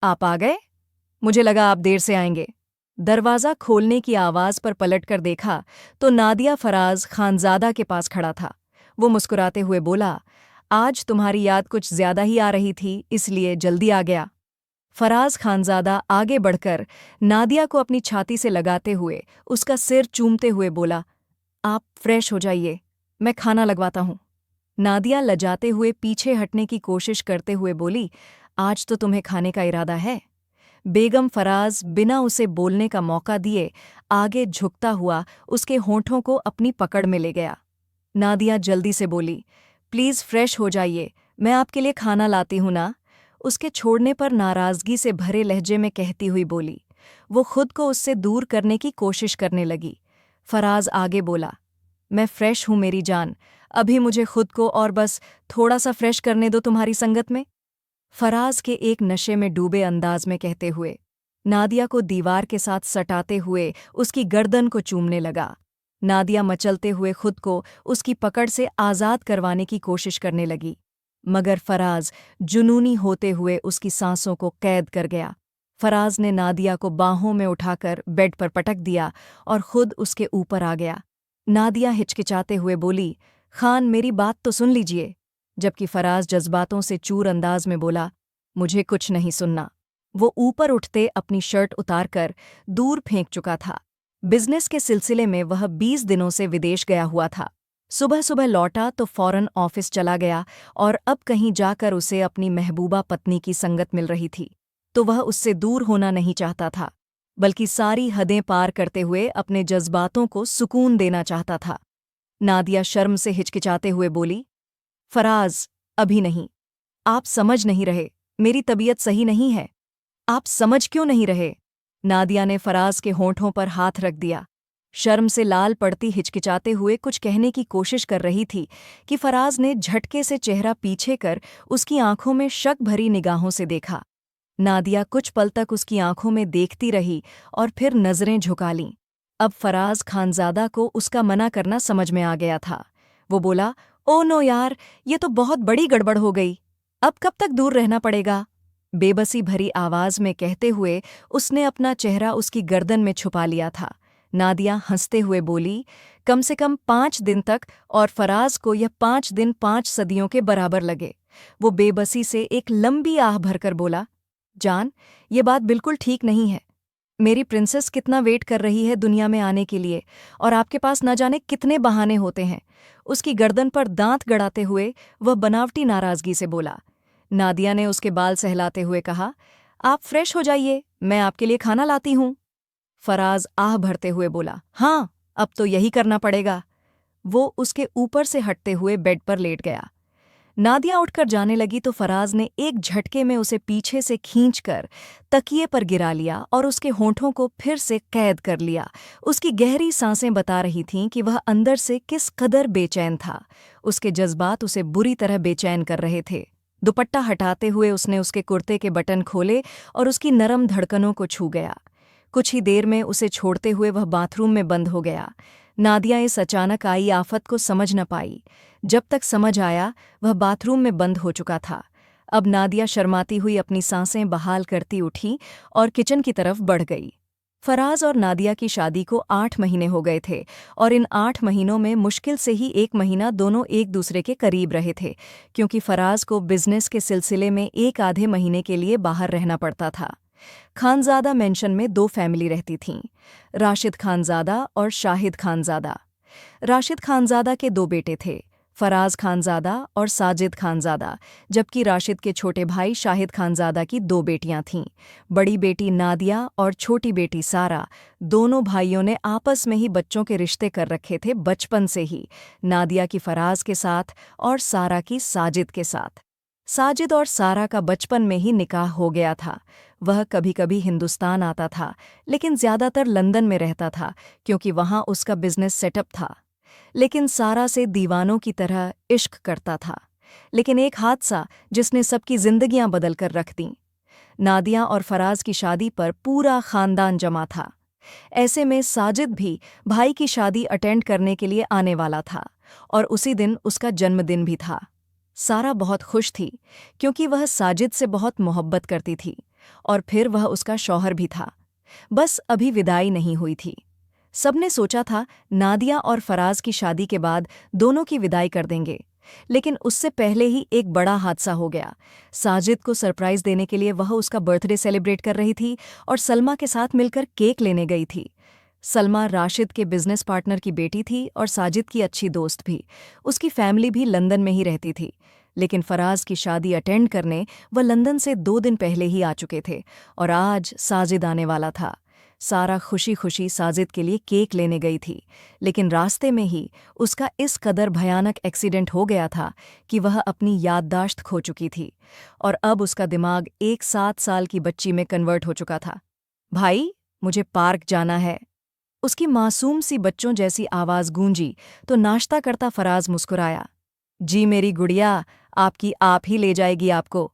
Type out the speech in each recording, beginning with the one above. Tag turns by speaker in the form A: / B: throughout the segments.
A: आप आ गए? मुझे लगा आप देर से आएंगे। दरवाज़ा खोलने की आवाज़ पर पलटकर देखा तो नादिया फराज खानजादा के पास खड़ा था। वो मुस्कुराते हुए बोला, आज तुम्हारी याद कुछ ज्यादा ही आ रही थी, इसलिए जल्दी आ गया। फराज खानजादा आगे बढ़कर नादिया को अपनी छाती से लगाते हुए उसका सिर चूमते हुए बोला, आप फ्रेश हो जाइए, मैं खाना लगवाता हूँ। नादिया लजाते हुए पीछे हटने की कोशिश करते हुए बोली, आज तो तुम्हें खाने का इरादा है? बेगम फराज बिना उसे बोलने का मौका दिए आगे झुकता हुआ उसके होंठों को अपनी पकड़ में ले गया। नादिया जल्दी से बोली, प्लीज़ फ्रेश हो जाइए, मैं आपके लिए खाना लाती हूं ना। उसके छोड़ने पर नाराज़गी से भरे लहजे में कहती हुई बोली। वो खुद को उससे दूर करने की कोशिश करने लगी। फराज आगे बोला, मैं फ्रेश हूं मेरी जान, अभी मुझे खुद को और बस थोड़ा सा फ्रेश करने दो तुम्हारी संगत में। फराज के एक नशे में डूबे अंदाज में कहते हुए नादिया को दीवार के साथ सटाते हुए उसकी गर्दन को चूमने लगा। नादिया मचलते हुए खुद को उसकी पकड़ से आज़ाद करवाने की कोशिश करने लगी, मगर फराज जुनूनी होते हुए उसकी सांसों को कैद कर गया। फराज ने नादिया को बाहों में उठाकर बेड पर पटक दिया और खुद उसके ऊपर आ गया। नादिया हिचकिचाते हुए बोली, खान मेरी बात तो सुन लीजिए, जबकि फराज जज्बातों से चूर अंदाज में बोला, मुझे कुछ नहीं सुनना। वो ऊपर उठते अपनी शर्ट उतारकर दूर फेंक चुका था। बिजनेस के सिलसिले में वह 20 दिनों से विदेश गया हुआ था। सुबह सुबह लौटा तो फौरन ऑफिस चला गया और अब कहीं जाकर उसे अपनी महबूबा पत्नी की संगत मिल रही थी, तो वह उससे दूर होना नहीं चाहता था, बल्कि सारी हदें पार करते हुए अपने जज्बातों को सुकून देना चाहता था। नादिया शर्म से हिचकिचाते हुए बोली, फराज, अभी नहीं। आप समझ नहीं रहे, मेरी तबीयत सही नहीं है। आप समझ क्यों नहीं रहे? नादिया ने फराज के होंठों पर हाथ रख दिया। शर्म से लाल पड़ती हिचकिचाते हुए कुछ कहने की कोशिश कर रही थी कि फराज ने झटके से चेहरा पीछे कर उसकी आंखों में शक भरी निगाहों से देखा। नादिया कुछ पल तक उसकी आंखों में देखती रही और फिर नजरें झुका लीं। अब फराज खानजादा को उसका मना करना समझ में आ गया था। वो बोला, ओ नो यार, ये तो बहुत बड़ी गड़बड़ हो गई। अब कब तक दूर रहना पड़ेगा? बेबसी भरी आवाज में कहते हुए उसने अपना चेहरा उसकी गर्दन में छुपा लिया था। नादिया हंसते हुए बोली, कम से कम 5 दिन तक, और फराज को यह 5 दिन 5 सदियों के बराबर लगे। वो बेबसी से एक लंबी आह भरकर बोला, जान, ये बात बिल्कुल ठीक नहीं है। मेरी प्रिंसेस कितना वेट कर रही है दुनिया में आने के लिए, और आपके पास न जाने कितने बहाने होते हैं। उसकी गर्दन पर दांत गड़ाते हुए वह बनावटी नाराजगी से बोला। नादिया ने उसके बाल सहलाते हुए कहा, आप फ्रेश हो जाइए, मैं आपके लिए खाना लाती हूँ। फराज आह भरते हुए बोला, हाँ, अब तो यही करना पड़ेगा। वो उसके ऊपर से हटते हुए बेड पर लेट गया। नादिया उठकर जाने लगी तो फराज ने एक झटके में उसे पीछे से खींचकर तकिए पर गिरा लिया और उसके होंठों को फिर से कैद कर लिया। उसकी गहरी सांसें बता रही थीं कि वह अंदर से किस कदर बेचैन था। उसके जज्बात उसे बुरी तरह बेचैन कर रहे थे। दुपट्टा हटाते हुए उसने उसके कुर्ते के बटन खोले और उसकी नरम धड़कनों को छू गया। कुछ ही देर में उसे छोड़ते हुए वह बाथरूम में बंद हो गया। नादिया इस अचानक आई आफत को समझ न पाई। जब तक समझ आया, वह बाथरूम में बंद हो चुका था। अब नादिया शर्माती हुई अपनी सांसें बहाल करती उठी और किचन की तरफ बढ़ गई। फराज और नादिया की शादी को 8 महीने हो गए थे, और इन 8 महीनों में मुश्किल से ही 1 महीना दोनों एक दूसरे के करीब रहे थे, क्योंकि फराज को बिजनेस के सिलसिले में एक आधे महीने के लिए बाहर रहना पड़ता था। खानजादा मेंशन में 2 फैमिली रहती थीं, राशिद खानजादा और शाहिद खानजादा। राशिद खानजादा के 2 बेटे थे, फराज खानजादा और साजिद खानजादा, जबकि राशिद के छोटे भाई शाहिद खानजादा की 2 बेटियां थीं, बड़ी बेटी नादिया और छोटी बेटी सारा। दोनों भाइयों ने आपस में ही बच्चों के रिश्ते कर रखे थे बचपन से ही, नादिया की फराज के साथ और सारा की साजिद के साथ। साजिद और सारा का बचपन में ही निकाह हो गया था। वह कभी कभी हिंदुस्तान आता था, लेकिन ज्यादातर लंदन में रहता था, क्योंकि वहां उसका बिजनेस सेटअप था। लेकिन सारा से दीवानों की तरह इश्क करता था। लेकिन एक हादसा जिसने सबकी जिंदगियां बदल कर रख दीं। नादिया और फराज की शादी पर पूरा खानदान जमा था। ऐसे में साजिद भी भाई की शादी अटेंड करने के लिए आने वाला था, और उसी दिन उसका जन्मदिन भी था। सारा बहुत खुश थी, क्योंकि वह साजिद से बहुत मोहब्बत करती थी। और फिर वह उसका शौहर भी था। बस अभी विदाई नहीं हुई थी। सबने सोचा था नादिया और फराज की शादी के बाद दोनों की विदाई कर देंगे, लेकिन उससे पहले ही एक बड़ा हादसा हो गया। साजिद को सरप्राइज देने के लिए वह उसका बर्थडे सेलिब्रेट कर रही थी और सलमा के साथ मिलकर केक लेने गई थी। सलमा राशिद के बिजनेस पार्टनर की बेटी थी और साजिद की अच्छी दोस्त भी। उसकी फैमिली भी लंदन में ही रहती थी, लेकिन फराज की शादी अटेंड करने वह लंदन से 2 दिन पहले ही आ चुके थे और आज साजिद आने वाला था। सारा खुशी खुशी साजिद के लिए केक लेने गई थी, लेकिन रास्ते में ही उसका इस कदर भयानक एक्सीडेंट हो गया था कि वह अपनी याददाश्त खो चुकी थी और अब उसका दिमाग एक 7 साल की बच्ची में कन्वर्ट हो चुका था। भाई, मुझे पार्क जाना है। उसकी मासूम सी बच्चों जैसी आवाज़ गूंजी तो नाश्ता करता फराज मुस्कुराया। जी मेरी गुड़िया, आपकी आप ही ले जाएगी आपको।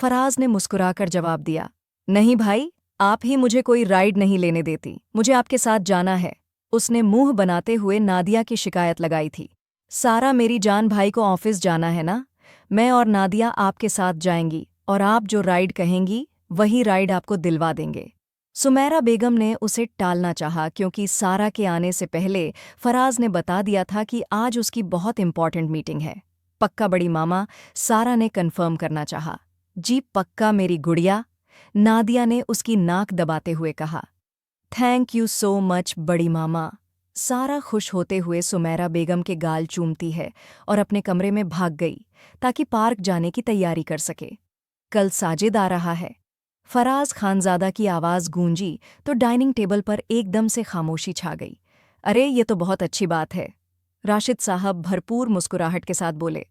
A: फराज ने मुस्कुराकर जवाब दिया। नहीं भाई, आप ही मुझे कोई राइड नहीं लेने देती, मुझे आपके साथ जाना है। उसने मुंह बनाते हुए नादिया की शिकायत लगाई थी। सारा मेरी जान, भाई को ऑफिस जाना है ना, मैं और नादिया आपके साथ जाएंगी और आप जो राइड कहेंगी वही राइड आपको दिलवा देंगे। सुमैरा बेगम ने उसे टालना चाहा, क्योंकि सारा के आने से पहले फराज ने बता दिया था कि आज उसकी बहुत इंपॉर्टेंट मीटिंग है। पक्का बड़ी मामा, सारा ने कन्फर्म करना चाहा। जी पक्का मेरी गुड़िया, नादिया ने उसकी नाक दबाते हुए कहा। थैंक यू सो मच बड़ी मामा। सारा खुश होते हुए सुमैरा बेगम के गाल चूमती है और अपने कमरे में भाग गई ताकि पार्क जाने की तैयारी कर सके। कल साजिद आ रहा है। फराज खानजादा की आवाज़ गूंजी तो डाइनिंग टेबल पर एकदम से खामोशी छा गई। अरे ये तो बहुत अच्छी बात है, राशिद साहब भरपूर मुस्कुराहट के साथ बोले।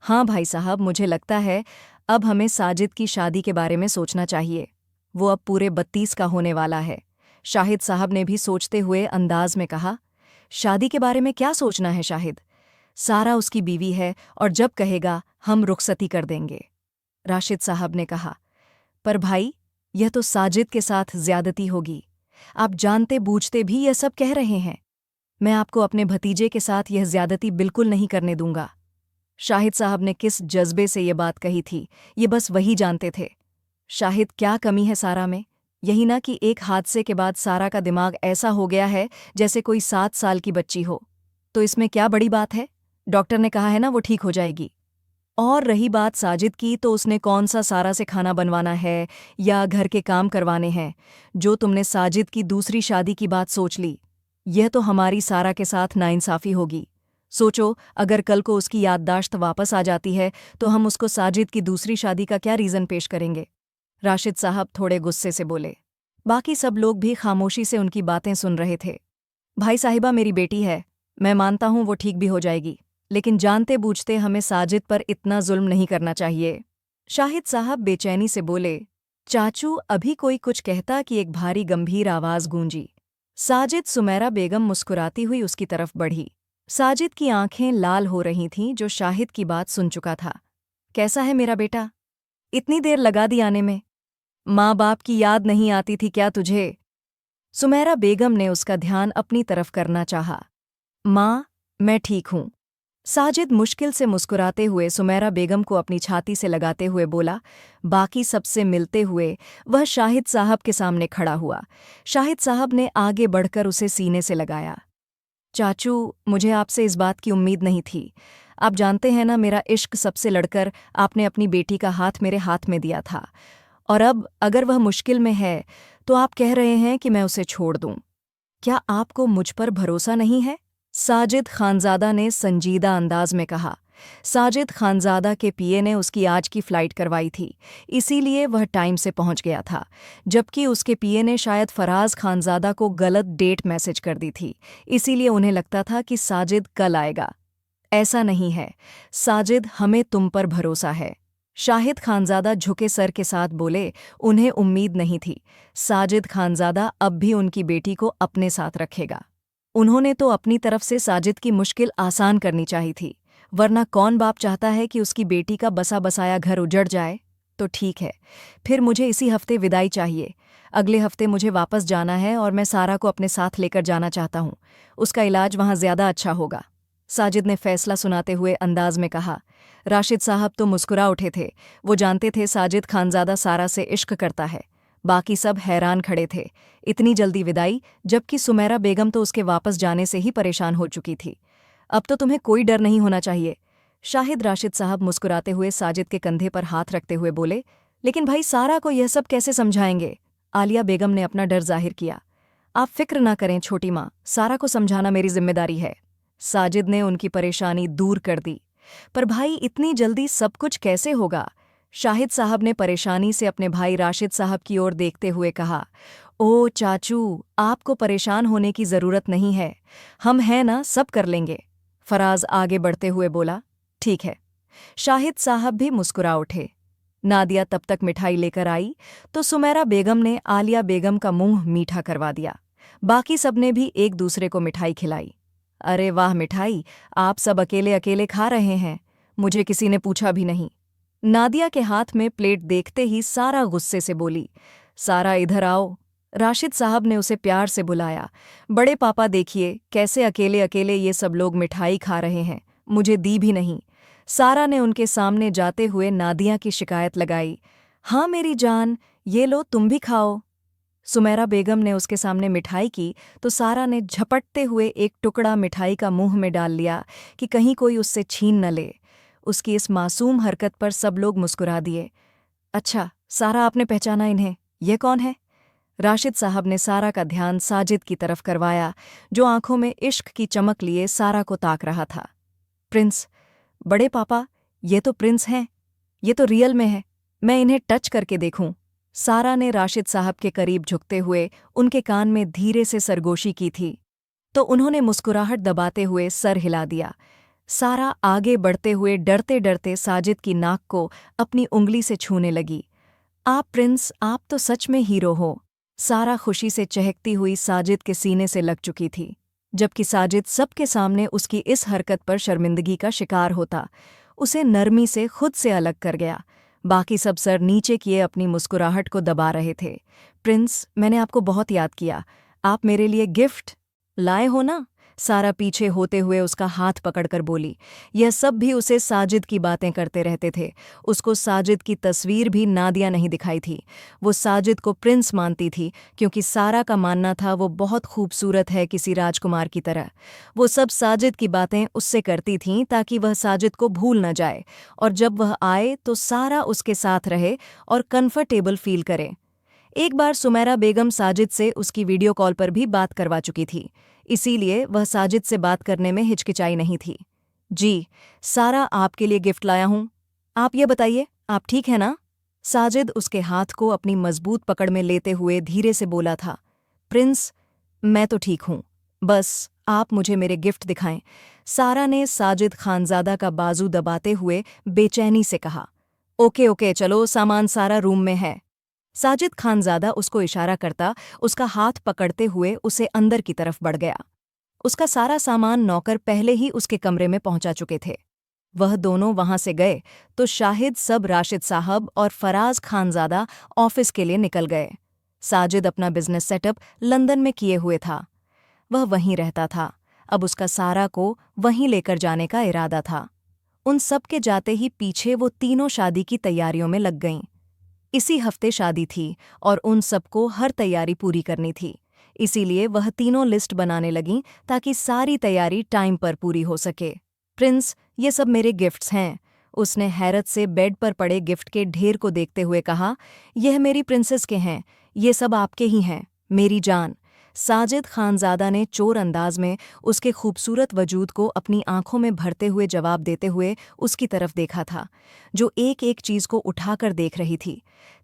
A: हाँ भाई साहब, मुझे लगता है अब हमें साजिद की शादी के बारे में सोचना चाहिए। वो अब पूरे 32 का होने वाला है। शाहिद साहब ने भी सोचते हुए अंदाज में कहा। शादी के बारे में क्या सोचना है शाहिद? सारा उसकी बीवी है और जब कहेगा हम रुखसती कर देंगे, राशिद साहब ने कहा। पर भाई, यह तो साजिद के साथ ज्यादती होगी। आप जानते बूझते भी यह सब कह रहे हैं। मैं आपको अपने भतीजे के साथ यह ज्यादती बिल्कुल नहीं करने दूंगा। शाहिद साहब ने किस जज्बे से ये बात कही थी, ये बस वही जानते थे। शाहिद, क्या कमी है सारा में? यही ना कि एक हादसे के बाद सारा का दिमाग ऐसा हो गया है जैसे कोई 7 साल की बच्ची हो। तो इसमें क्या बड़ी बात है? डॉक्टर ने कहा है ना वो ठीक हो जाएगी। और रही बात साजिद की, तो उसने कौन सा सारा से खाना बनवाना है या घर के काम करवाने हैं? जो तुमने साजिद की दूसरी शादी की बात सोच ली, यह तो हमारी सारा के साथ नाइंसाफ़ी होगी। सोचो, अगर कल को उसकी याददाश्त वापस आ जाती है तो हम उसको साजिद की दूसरी शादी का क्या रीज़न पेश करेंगे? राशिद साहब थोड़े गुस्से से बोले। बाकी सब लोग भी खामोशी से उनकी बातें सुन रहे थे। भाई साहिबा मेरी बेटी है, मैं मानता हूँ वो ठीक भी हो जाएगी, लेकिन जानते बूझते हमें साजिद पर इतना जुल्म नहीं करना चाहिए। शाहिद साहब बेचैनी से बोले। चाचू, अभी कोई कुछ कहता कि एक भारी गंभीर आवाज़ गूंजी। साजिद। सुमैरा बेगम मुस्कुराती हुई उसकी तरफ बढ़ी। साजिद की आंखें लाल हो रही थीं, जो शाहिद की बात सुन चुका था। कैसा है मेरा बेटा? इतनी देर लगा दी आने में। माँ बाप की याद नहीं आती थी क्या तुझे? सुमैरा बेगम ने उसका ध्यान अपनी तरफ करना चाहा। माँ, मैं ठीक हूँ। साजिद मुश्किल से मुस्कुराते हुए सुमैरा बेगम को अपनी छाती से लगाते हुए बोला। बाकी सबसे मिलते हुए वह शाहिद साहब के सामने खड़ा हुआ। शाहिद साहब ने आगे बढ़कर उसे सीने से लगाया। चाचू, मुझे आपसे इस बात की उम्मीद नहीं थी। आप जानते हैं ना, मेरा इश्क सबसे लड़कर आपने अपनी बेटी का हाथ मेरे हाथ में दिया था, और अब अगर वह मुश्किल में है तो आप कह रहे हैं कि मैं उसे छोड़ दूं। क्या आपको मुझ पर भरोसा नहीं है? साजिद खानजादा ने संजीदा अंदाज में कहा। साजिद खानजादा के पीए ने उसकी आज की फ़्लाइट करवाई थी, इसीलिए वह टाइम से पहुंच गया था, जबकि उसके पीए ने शायद फराज खानजादा को गलत डेट मैसेज कर दी थी, इसीलिए उन्हें लगता था कि साजिद कल आएगा। ऐसा नहीं है साजिद, हमें तुम पर भरोसा है। शाहिद खानजादा झुके सर के साथ बोले। उन्हें उम्मीद नहीं थी साजिद खानजादा अब भी उनकी बेटी को अपने साथ रखेगा। उन्होंने तो अपनी तरफ से साजिद की मुश्किल आसान करनी चाहिए थी, वरना कौन बाप चाहता है कि उसकी बेटी का बसा बसाया घर उजड़ जाए? तो ठीक है, फिर मुझे इसी हफ्ते विदाई चाहिए। अगले हफ्ते मुझे वापस जाना है और मैं सारा को अपने साथ लेकर जाना चाहता हूँ। उसका इलाज वहाँ ज़्यादा अच्छा होगा, साजिद ने फैसला सुनाते हुए अंदाज में कहा। राशिद साहब तो मुस्कुरा उठे थे। वो जानते थे साजिद खानजादा सारा से इश्क करता है, बाकी सब हैरान खड़े थे। इतनी जल्दी विदाई, जबकि सुमेरा बेगम तो उसके वापस जाने से ही परेशान हो चुकी थी। अब तो तुम्हें कोई डर नहीं होना चाहिए, शाहिद राशिद साहब मुस्कुराते हुए साजिद के कंधे पर हाथ रखते हुए बोले। लेकिन भाई सारा को यह सब कैसे समझाएंगे? आलिया बेगम ने अपना डर जाहिर किया। आप फिक्र ना करें छोटी माँ, सारा को समझाना मेरी जिम्मेदारी है। साजिद ने उनकी परेशानी दूर कर दी। पर भाई इतनी जल्दी सब कुछ कैसे होगा? शाहिद साहब ने परेशानी से अपने भाई राशिद साहब की ओर देखते हुए कहा। ओ चाचू, आपको परेशान होने की जरूरत नहीं है, हम हैं ना, सब कर लेंगे। फराज आगे बढ़ते हुए बोला। ठीक है। शाहिद साहब भी मुस्कुरा उठे। नादिया तब तक मिठाई लेकर आई तो सुमेरा बेगम ने आलिया बेगम का मुंह मीठा करवा दिया। बाकी सबने भी एक दूसरे को मिठाई खिलाई। अरे वाह मिठाई, आप सब अकेले अकेले खा रहे हैं, मुझे किसी ने पूछा भी नहीं। नादिया के हाथ में प्लेट देखते ही सारा गुस्से से बोली। सारा इधर आओ। राशिद साहब ने उसे प्यार से बुलाया। बड़े पापा देखिए कैसे अकेले अकेले ये सब लोग मिठाई खा रहे हैं, मुझे दी भी नहीं। सारा ने उनके सामने जाते हुए नादिया की शिकायत लगाई। हाँ मेरी जान, ये लो तुम भी खाओ। सुमेरा बेगम ने उसके सामने मिठाई की तो सारा ने झपटते हुए एक टुकड़ा मिठाई का मुंह में डाल लिया कि कहीं कोई उससे छीन न ले। उसकी इस मासूम हरकत पर सब लोग मुस्कुरा दिए। अच्छा सारा, आपने पहचाना इन्हें, ये कौन है? राशिद साहब ने सारा का ध्यान साजिद की तरफ करवाया, जो आंखों में इश्क की चमक लिए सारा को ताक रहा था। प्रिंस, बड़े पापा, ये तो प्रिंस हैं, ये तो रियल में है, मैं इन्हें टच करके देखूं। सारा ने राशिद साहब के करीब झुकते हुए उनके कान में धीरे से सरगोशी की थी तो उन्होंने मुस्कुराहट दबाते हुए सर हिला दिया। सारा आगे बढ़ते हुए डरते डरते साजिद की नाक को अपनी उंगली से छूने लगी। आप प्रिंस, आप तो सच में हीरो हो। सारा खुशी से चहकती हुई साजिद के सीने से लग चुकी थी, जबकि साजिद सबके सामने उसकी इस हरकत पर शर्मिंदगी का शिकार होता। उसे नरमी से खुद से अलग कर गया। बाकी सब सर नीचे किए अपनी मुस्कुराहट को दबा रहे थे। प्रिंस, मैंने आपको बहुत याद किया, आप मेरे लिए गिफ्ट लाए हो ना? सारा पीछे होते हुए उसका हाथ पकड़कर बोली। यह सब भी उसे साजिद की बातें करते रहते थे। उसको साजिद की तस्वीर भी नादिया नहीं दिखाई थी। वो साजिद को प्रिंस मानती थी क्योंकि सारा का मानना था वो बहुत खूबसूरत है, किसी राजकुमार की तरह। वो सब साजिद की बातें उससे करती थीं ताकि वह साजिद को भूल न जाए, और जब वह आए तो सारा उसके साथ रहे और कंफर्टेबल फील करे। एक बार सुमेरा बेगम साजिद से उसकी वीडियो कॉल पर भी बात करवा चुकी थी, इसीलिए वह साजिद से बात करने में हिचकिचाई नहीं थी। जी, सारा आपके लिए गिफ्ट लाया हूं, आप ये बताइए आप ठीक है ना? साजिद उसके हाथ को अपनी मजबूत पकड़ में लेते हुए धीरे से बोला था। प्रिंस, मैं तो ठीक हूं, बस आप मुझे मेरे गिफ्ट दिखाएं। सारा ने साजिद खानजादा का बाजू दबाते हुए बेचैनी से कहा। ओके ओके, चलो सामान सारा रूम में है। साजिद खानजादा उसको इशारा करता उसका हाथ पकड़ते हुए उसे अंदर की तरफ बढ़ गया। उसका सारा सामान नौकर पहले ही उसके कमरे में पहुंचा चुके थे। वह दोनों वहां से गए तो शाहिद सब राशिद साहब और फराज खानजादा ऑफिस के लिए निकल गए। साजिद अपना बिजनेस सेटअप लंदन में किए हुए था। वह वहीं रहता था। अब उसका सारा को वहीं लेकर जाने का इरादा था। उन सब के जाते ही पीछे वो तीनों शादी की तैयारियों में लग गईं। इसी हफ्ते शादी थी और उन सबको हर तैयारी पूरी करनी थी, इसीलिए वह तीनों लिस्ट बनाने लगीं ताकि सारी तैयारी टाइम पर पूरी हो सके। प्रिंस, ये सब मेरे गिफ्ट्स हैं, उसने हैरत से बेड पर पड़े गिफ्ट के ढेर को देखते हुए कहा। यह मेरी प्रिंसेस के हैं, ये सब आपके ही हैं, मेरी जान। साजिद खानजादा ने चोर अंदाज में उसके खूबसूरत वजूद को अपनी आंखों में भरते हुए जवाब देते हुए उसकी तरफ देखा था, जो एक एक चीज को उठाकर देख रही थी।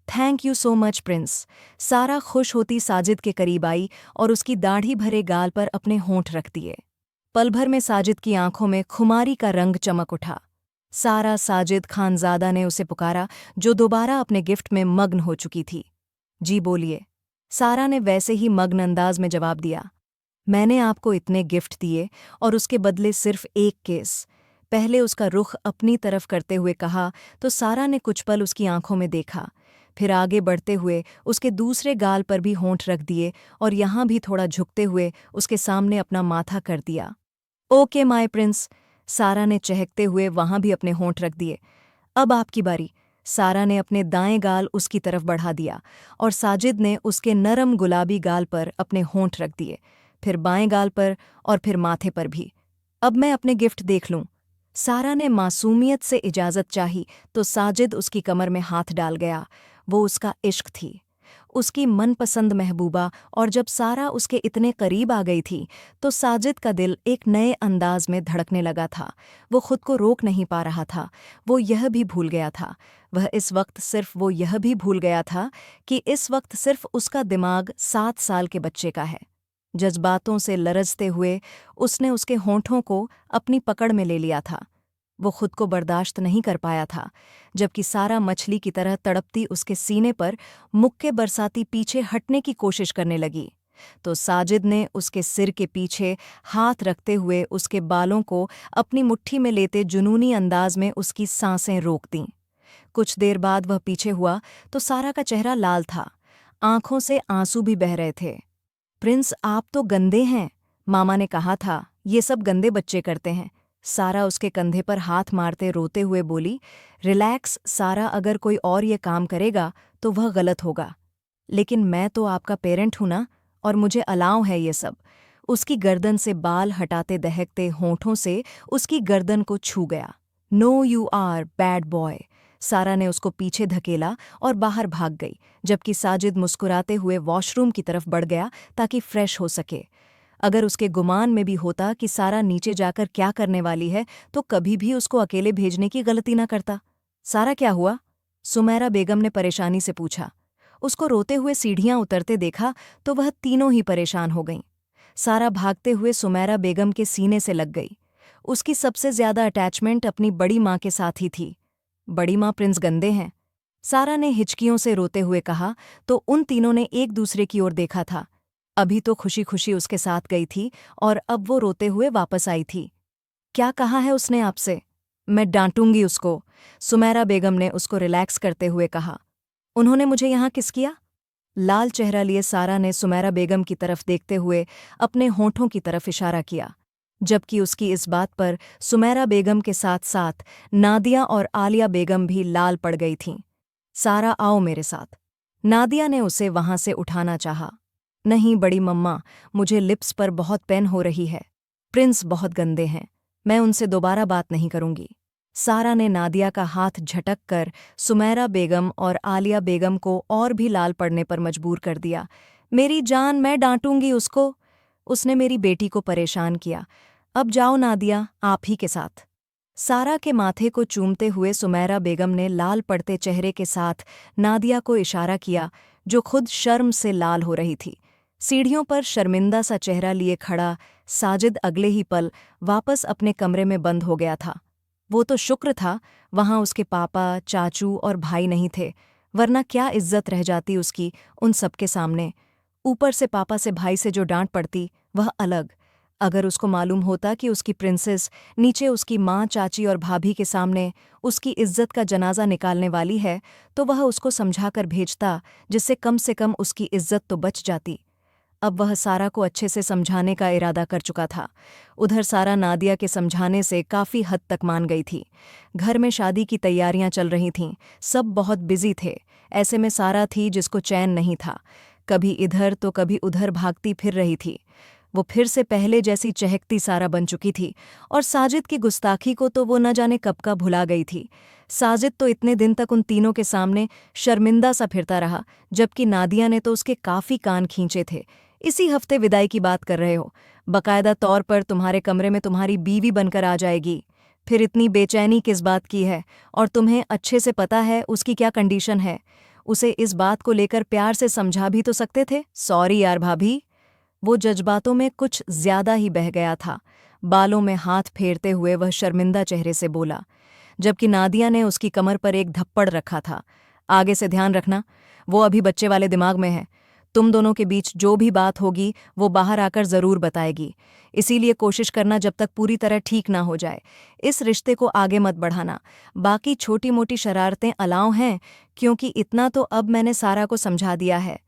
A: Thank you so much Prince. सारा खुश होती साजिद के करीब आई और उसकी दाढ़ी भरे गाल पर अपने होंठ रख दिए। पल भर में साजिद की आंखों में खुमारी का रंग चमक उठा। सारा, साजिद खानजादा ने उसे पुकारा, जो दोबारा अपने गिफ्ट में मग्न हो चुकी थी। जी बोलिए। सारा ने वैसे ही मग्न अंदाज में जवाब दिया। मैंने आपको इतने गिफ्ट दिए और उसके बदले सिर्फ एक केस। पहले उसका रुख अपनी तरफ करते हुए कहा तो सारा ने कुछ पल उसकी आंखों में देखा, फिर आगे बढ़ते हुए उसके दूसरे गाल पर भी होंठ रख दिए और यहाँ भी थोड़ा झुकते हुए उसके सामने अपना माथा कर दिया। Okay my Prince. सारा ने चहकते हुए वहां भी अपने होंठ रख दिए। अब आपकी बारी। सारा ने अपने दाएं गाल उसकी तरफ बढ़ा दिया और साजिद ने उसके नरम गुलाबी गाल पर अपने होंठ रख दिए, फिर बाएं गाल पर और फिर माथे पर भी। अब मैं अपने गिफ्ट देख लूं। सारा ने मासूमियत से इजाज़त चाही तो साजिद उसकी कमर में हाथ डाल गया। वो उसका इश्क थी, उसकी मनपसंद महबूबा, और जब सारा उसके इतने करीब आ गई थी तो साजिद का दिल एक नए अंदाज में धड़कने लगा था। वो खुद को रोक नहीं पा रहा था। वो यह भी भूल गया था वो यह भी भूल गया था कि इस वक्त सिर्फ उसका दिमाग 7 साल के बच्चे का है। जज्बातों से लरजते हुए उसने उसके होंठों को अपनी पकड़ में ले लिया था। वो खुद को बर्दाश्त नहीं कर पाया था, जबकि सारा मछली की तरह तड़पती उसके सीने पर मुक्के बरसाती पीछे हटने की कोशिश करने लगी, तो साजिद ने उसके सिर के पीछे हाथ रखते हुए उसके बालों को अपनी मुट्ठी में लेते जुनूनी अंदाज में उसकी सांसें रोक दीं। कुछ देर बाद वह पीछे हुआ तो सारा का चेहरा लाल था, आंखों से आंसू भी बह रहे थे। प्रिंस, आप तो गंदे हैं, मामा ने कहा था, ये सब गंदे बच्चे करते हैं। सारा उसके कंधे पर हाथ मारते रोते हुए बोली, रिलैक्स सारा, अगर कोई और ये काम करेगा तो वह गलत होगा, लेकिन मैं तो आपका पेरेंट हूं ना, और मुझे अलाउ है ये सब। उसकी गर्दन से बाल हटाते दहकते होंठों से उसकी गर्दन को छू गया। No you are bad boy. Sara ने उसको पीछे धकेला और बाहर भाग गई, जबकि साजिद मुस्कुराते हुए वॉशरूम की तरफ बढ़ गया ताकि फ्रेश हो सके। अगर उसके गुमान में भी होता कि सारा नीचे जाकर क्या करने वाली है तो कभी भी उसको अकेले भेजने की गलती न करता। सारा, क्या हुआ? सुमैरा बेगम ने परेशानी से पूछा। उसको रोते हुए सीढ़ियां उतरते देखा तो वह तीनों ही परेशान हो गईं। सारा भागते हुए सुमैरा बेगम के सीने से लग गई। उसकी सबसे ज्यादा अटैचमेंट अपनी बड़ी माँ के साथ ही थी। बड़ी माँ, प्रिंस गंदे हैं, सारा ने हिचकियों से रोते हुए कहा, तो उन तीनों ने एक दूसरे की ओर देखा था। अभी तो खुशी खुशी उसके साथ गई थी और अब वो रोते हुए वापस आई थी। क्या कहा है उसने आपसे? मैं डांटूंगी उसको, सुमैरा बेगम ने उसको रिलैक्स करते हुए कहा। उन्होंने मुझे यहाँ किस किया? लाल चेहरा लिए सारा ने सुमैरा बेगम की तरफ देखते हुए अपने होंठों की तरफ इशारा किया, जबकि उसकी इस बात पर सुमैरा बेगम के साथ साथ नादिया और आलिया बेगम भी लाल पड़ गई थीं। सारा, आओ मेरे साथ। नादिया ने उसे वहां से उठाना चाहा। नहीं बड़ी मम्मा, मुझे लिप्स पर बहुत पेन हो रही है। प्रिंस बहुत गंदे हैं, मैं उनसे दोबारा बात नहीं करूंगी। सारा ने नादिया का हाथ झटक कर सुमैरा बेगम और आलिया बेगम को और भी लाल पड़ने पर मजबूर कर दिया। मेरी जान, मैं डांटूंगी उसको, उसने मेरी बेटी को परेशान किया। अब जाओ नादिया, आप ही के साथ। सारा के माथे को चूमते हुए सुमैरा बेगम ने लाल पड़ते चेहरे के साथ नादिया को इशारा किया, जो खुद शर्म से लाल हो रही थी। सीढ़ियों पर शर्मिंदा सा चेहरा लिए खड़ा साजिद अगले ही पल वापस अपने कमरे में बंद हो गया था। वो तो शुक्र था वहां उसके पापा, चाचू और भाई नहीं थे, वरना क्या इज्जत रह जाती उसकी उन सबके सामने। ऊपर से पापा से भाई से जो डांट पड़ती वह अलग। अगर उसको मालूम होता कि उसकी प्रिंसेस नीचे उसकी माँ, चाची और भाभी के सामने उसकी इज्जत का जनाजा निकालने वाली है तो वह उसको समझाकर भेजता, जिससे कम से कम उसकी इज्जत तो बच जाती। अब वह सारा को अच्छे से समझाने का इरादा कर चुका था। उधर सारा नादिया के समझाने से काफ़ी हद तक मान गई थी। घर में शादी की तैयारियां चल रही थीं, सब बहुत बिजी थे। ऐसे में सारा थी जिसको चैन नहीं था, कभी इधर तो कभी उधर भागती फिर रही थी। वो फिर से पहले जैसी चहकती सारा बन चुकी थी, और साजिद की गुस्ताखी को तो वो न जाने कब का भुला गई थी। साजिद तो इतने दिन तक उन तीनों के सामने शर्मिंदा सा फिरता रहा, जबकि नादिया ने तो उसके काफ़ी कान खींचे थे। इसी हफ्ते विदाई की बात कर रहे हो, बाकायदा तौर पर तुम्हारे कमरे में तुम्हारी बीवी बनकर आ जाएगी। फिर इतनी बेचैनी किस बात की है? और तुम्हें अच्छे से पता है उसकी क्या कंडीशन है। उसे इस बात को लेकर प्यार से समझा भी तो सकते थे। सॉरी यार भाभी। वो जज्बातों में कुछ ज्यादा ही बह गया था। बालों में हाथ फेरते हुए वह शर्मिंदा चेहरे से बोला, जबकि नादिया ने उसकी कमर पर एक धप्पड़ रखा था। आगे से ध्यान रखना, वो अभी बच्चे वाले दिमाग में है। तुम दोनों के बीच जो भी बात होगी वो बाहर आकर जरूर बताएगी, इसीलिए कोशिश करना जब तक पूरी तरह ठीक ना हो जाए इस रिश्ते को आगे मत बढ़ाना। बाकी छोटी मोटी शरारतें अलाउ हैं, क्योंकि इतना तो अब मैंने सारा को समझा दिया है।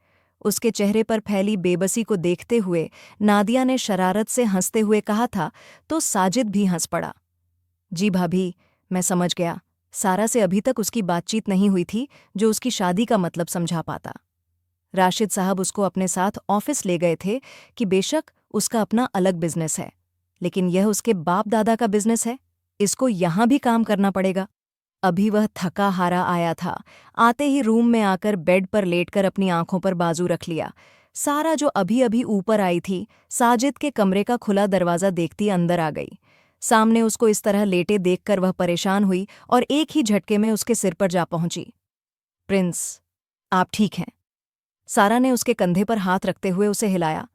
A: उसके चेहरे पर फैली बेबसी को देखते हुए नादिया ने शरारत से हंसते हुए कहा था, तो साजिद भी हंस पड़ा। जी भाभी, मैं समझ गया, सारा से अभी तक उसकी बातचीत नहीं हुई थी जो उसकी शादी का मतलब समझा पाता। राशिद साहब उसको अपने साथ ऑफिस ले गए थे कि बेशक उसका अपना अलग बिजनेस है, लेकिन यह उसके बाप दादा का बिजनेस है, इसको यहां भी काम करना पड़ेगा। अभी वह थका हारा आया था। आते ही रूम में आकर बेड पर लेटकर अपनी आंखों पर बाजू रख लिया। सारा जो अभी अभी ऊपर आई थी, साजिद के कमरे का खुला दरवाज़ा देखती अंदर आ गई। सामने उसको इस तरह लेटे देखकर वह परेशान हुई और एक ही झटके में उसके सिर पर जा पहुंची। प्रिंस, आप ठीक हैं? सारा ने उसके कंधे पर हाथ रखते हुए उसे हिलाया।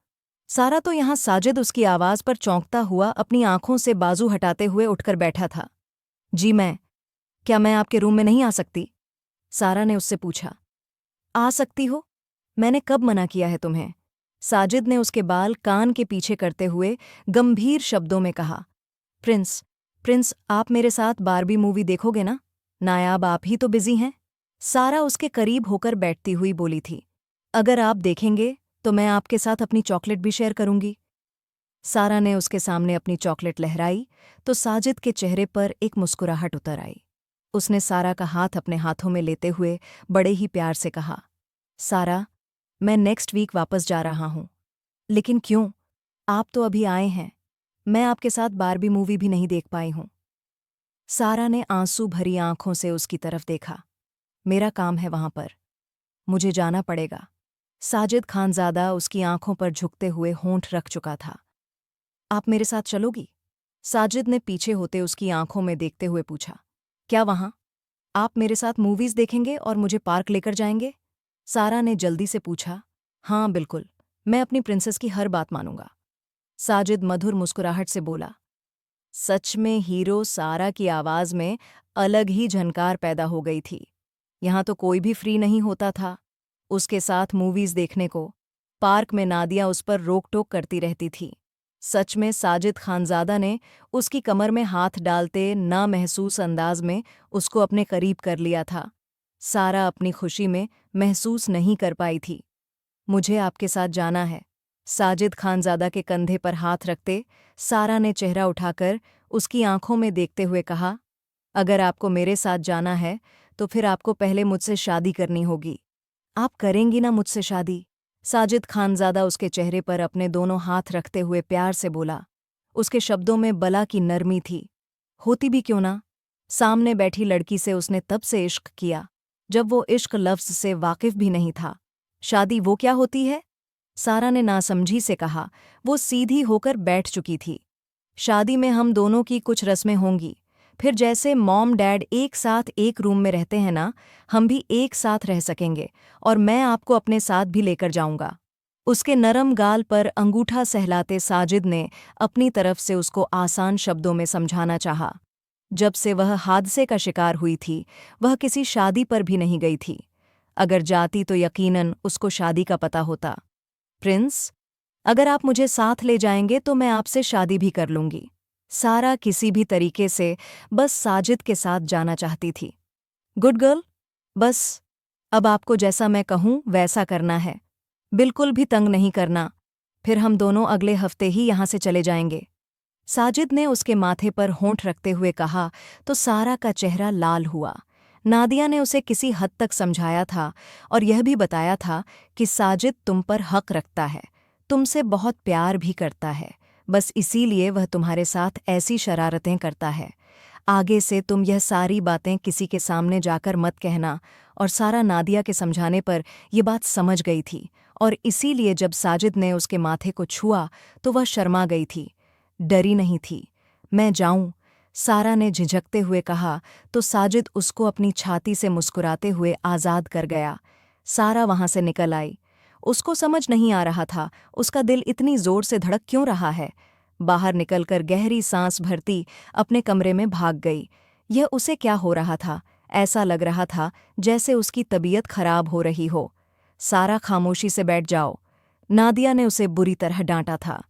A: सारा तो यहाँ साजिद उसकी आवाज़ पर चौंकता हुआ अपनी आंखों से बाजू हटाते हुए उठकर बैठा था। जी क्या मैं आपके रूम में नहीं आ सकती? सारा ने उससे पूछा। आ सकती हो? मैंने कब मना किया है तुम्हें? साजिद ने उसके बाल कान के पीछे करते हुए गंभीर शब्दों में कहा। प्रिंस, प्रिंस आप मेरे साथ बारबी मूवी देखोगे ना? नायाब आप ही तो बिजी हैं। सारा उसके करीब होकर बैठती हुई बोली थी। अगर आप देखेंगे तो मैं आपके साथ अपनी चॉकलेट भी शेयर करूंगी। सारा ने उसके सामने अपनी चॉकलेट लहराई तो साजिद के चेहरे पर एक मुस्कुराहट उतर आई। उसने सारा का हाथ अपने हाथों में लेते हुए बड़े ही प्यार से कहा, सारा, मैं नेक्स्ट वीक वापस जा रहा हूं। लेकिन क्यों? आप तो अभी आए हैं। मैं आपके साथ बारबी मूवी भी नहीं देख पाई हूं। सारा ने आंसू भरी आंखों से उसकी तरफ देखा। मेरा काम है वहां पर, मुझे जाना पड़ेगा। साजिद खानज़ादा उसकी आंखों पर झुकते हुए होंठ रख चुका था। आप मेरे साथ चलोगी? साजिद ने पीछे होते उसकी आंखों में देखते हुए पूछा। क्या वहां? आप मेरे साथ मूवीज देखेंगे और मुझे पार्क लेकर जाएंगे? सारा ने जल्दी से पूछा। हाँ बिल्कुल, मैं अपनी प्रिंसेस की हर बात मानूंगा। साजिद मधुर मुस्कुराहट से बोला। सच में हीरो सारा की आवाज में अलग ही झनकार पैदा हो गई थी। यहां तो कोई भी फ्री नहीं होता था उसके साथ मूवीज देखने को। पार्क में नादिया उस पर रोक टोक करती रहती थी। सच में साजिद खानज़ादा ने उसकी कमर में हाथ डालते नामहसूस अंदाज में उसको अपने करीब कर लिया था। सारा अपनी खुशी में महसूस नहीं कर पाई थी। मुझे आपके साथ जाना है। साजिद खानज़ादा के कंधे पर हाथ रखते सारा ने चेहरा उठाकर उसकी आंखों में देखते हुए कहा, अगर आपको मेरे साथ जाना है तो फिर आपको पहले मुझसे शादी करनी होगी। आप करेंगी ना मुझसे शादी? साजिद खानज़ादा उसके चेहरे पर अपने दोनों हाथ रखते हुए प्यार से बोला। उसके शब्दों में बला की नरमी थी। होती भी क्यों ना? सामने बैठी लड़की से उसने तब से इश्क किया जब वो इश्क लफ्ज़ से वाकिफ भी नहीं था। शादी वो क्या होती है? सारा ने नासमझी से कहा। वो सीधी होकर बैठ चुकी थी। शादी में हम दोनों की कुछ रस्में होंगी। फिर जैसे मॉम डैड एक साथ एक रूम में रहते हैं ना, हम भी एक साथ रह सकेंगे और मैं आपको अपने साथ भी लेकर जाऊंगा। उसके नरम गाल पर अंगूठा सहलाते साजिद ने अपनी तरफ से उसको आसान शब्दों में समझाना चाहा। जब से वह हादसे का शिकार हुई थी, वह किसी शादी पर भी नहीं गई थी। अगर जाती तो यकीनन उसको शादी का पता होता। प्रिंस, अगर आप मुझे साथ ले जाएंगे तो मैं आपसे शादी भी कर लूंगी। सारा किसी भी तरीके से बस साजिद के साथ जाना चाहती थी। गुड गर्ल, बस अब आपको जैसा मैं कहूं वैसा करना है। बिल्कुल भी तंग नहीं करना, फिर हम दोनों अगले हफ्ते ही यहां से चले जाएंगे। साजिद ने उसके माथे पर होंठ रखते हुए कहा तो सारा का चेहरा लाल हुआ। नादिया ने उसे किसी हद तक समझाया था और यह भी बताया था कि साजिद तुम पर हक रखता है, तुमसे बहुत प्यार भी करता है, बस इसीलिए वह तुम्हारे साथ ऐसी शरारतें करता है। आगे से तुम यह सारी बातें किसी के सामने जाकर मत कहना। और सारा नादिया के समझाने पर ये बात समझ गई थी और इसीलिए जब साजिद ने उसके माथे को छुआ तो वह शर्मा गई थी, डरी नहीं थी। मैं जाऊं? सारा ने झिझकते हुए कहा तो साजिद उसको अपनी छाती से मुस्कुराते हुए आज़ाद कर गया। सारा वहां से निकल आई। उसको समझ नहीं आ रहा था उसका दिल इतनी जोर से धड़क क्यों रहा है। बाहर निकलकर गहरी सांस भरती अपने कमरे में भाग गई। यह उसे क्या हो रहा था? ऐसा लग रहा था जैसे उसकी तबीयत खराब हो रही हो। सारा, खामोशी से बैठ जाओ, नादिया ने उसे बुरी तरह डांटा था।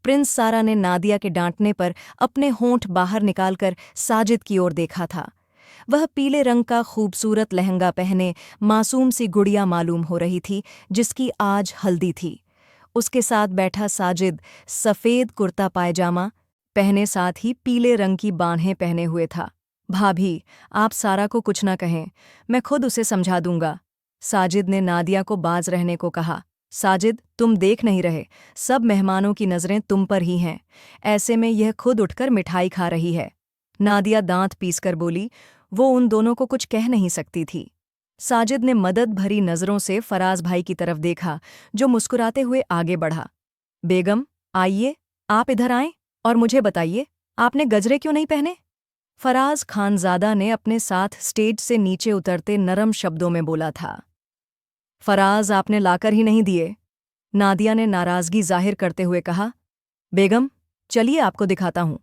A: प्रिंस सारा ने नादिया के डांटने पर अपने होंठ बाहर निकालकर साजिद की ओर देखा था। वह पीले रंग का खूबसूरत लहंगा पहने मासूम सी गुड़िया मालूम हो रही थी जिसकी आज हल्दी थी। उसके साथ बैठा साजिद सफ़ेद कुर्ता पायजामा पहने साथ ही पीले रंग की बान्हें पहने हुए था। भाभी, आप सारा को कुछ ना कहें, मैं खुद उसे समझा दूंगा। साजिद ने नादिया को बाज रहने को कहा। साजिद, तुम देख नहीं रहे, सब मेहमानों की नज़रें तुम पर ही हैं। ऐसे में यह खुद उठकर मिठाई खा रही है। नादिया दांत पीसकर बोली। वो उन दोनों को कुछ कह नहीं सकती थी। साजिद ने मदद भरी नज़रों से फराज भाई की तरफ देखा, जो मुस्कुराते हुए आगे बढ़ा। बेगम, आइए, आप इधर आएं और मुझे बताइए, आपने गजरे क्यों नहीं पहने? फराज खानजादा ने अपने साथ स्टेज से नीचे उतरते नरम शब्दों में बोला था। फराज, आपने लाकर ही नहीं दिए। नादिया ने नाराजगी जाहिर करते हुए कहा। बेगम, चलिए आपको दिखाता हूं।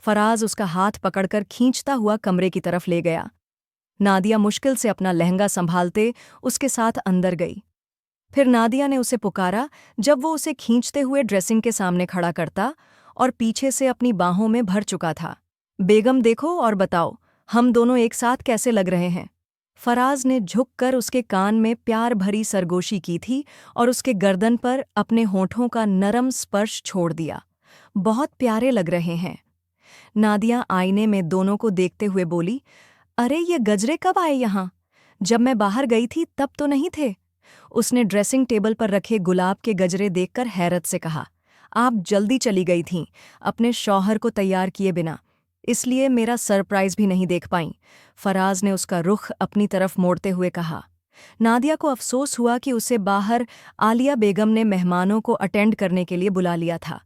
A: फराज उसका हाथ पकड़कर खींचता हुआ कमरे की तरफ ले गया। नादिया मुश्किल से अपना लहंगा संभालते उसके साथ अंदर गई। फिर नादिया ने उसे पुकारा जब वो उसे खींचते हुए ड्रेसिंग के सामने खड़ा करता और पीछे से अपनी बाहों में भर चुका था। बेगम, देखो और बताओ, हम दोनों एक साथ कैसे लग रहे हैं? फराज ने झुककर उसके कान में प्यार भरी सरगोशी की थी और उसके गर्दन पर अपने होठों का नरम स्पर्श छोड़ दिया। बहुत प्यारे लग रहे हैं। नादिया आईने में दोनों को देखते हुए बोली। अरे, ये गजरे कब आए यहाँ? जब मैं बाहर गई थी तब तो नहीं थे। उसने ड्रेसिंग टेबल पर रखे गुलाब के गजरे देखकर हैरत से कहा। आप जल्दी चली गई थीं, अपने शौहर को तैयार किए बिना, इसलिए मेरा सरप्राइज भी नहीं देख पाईं। फराज ने उसका रुख अपनी तरफ मोड़ते हुए कहा। नादिया को अफसोस हुआ कि उसे बाहर आलिया बेगम ने मेहमानों को अटेंड करने के लिए बुला लिया था।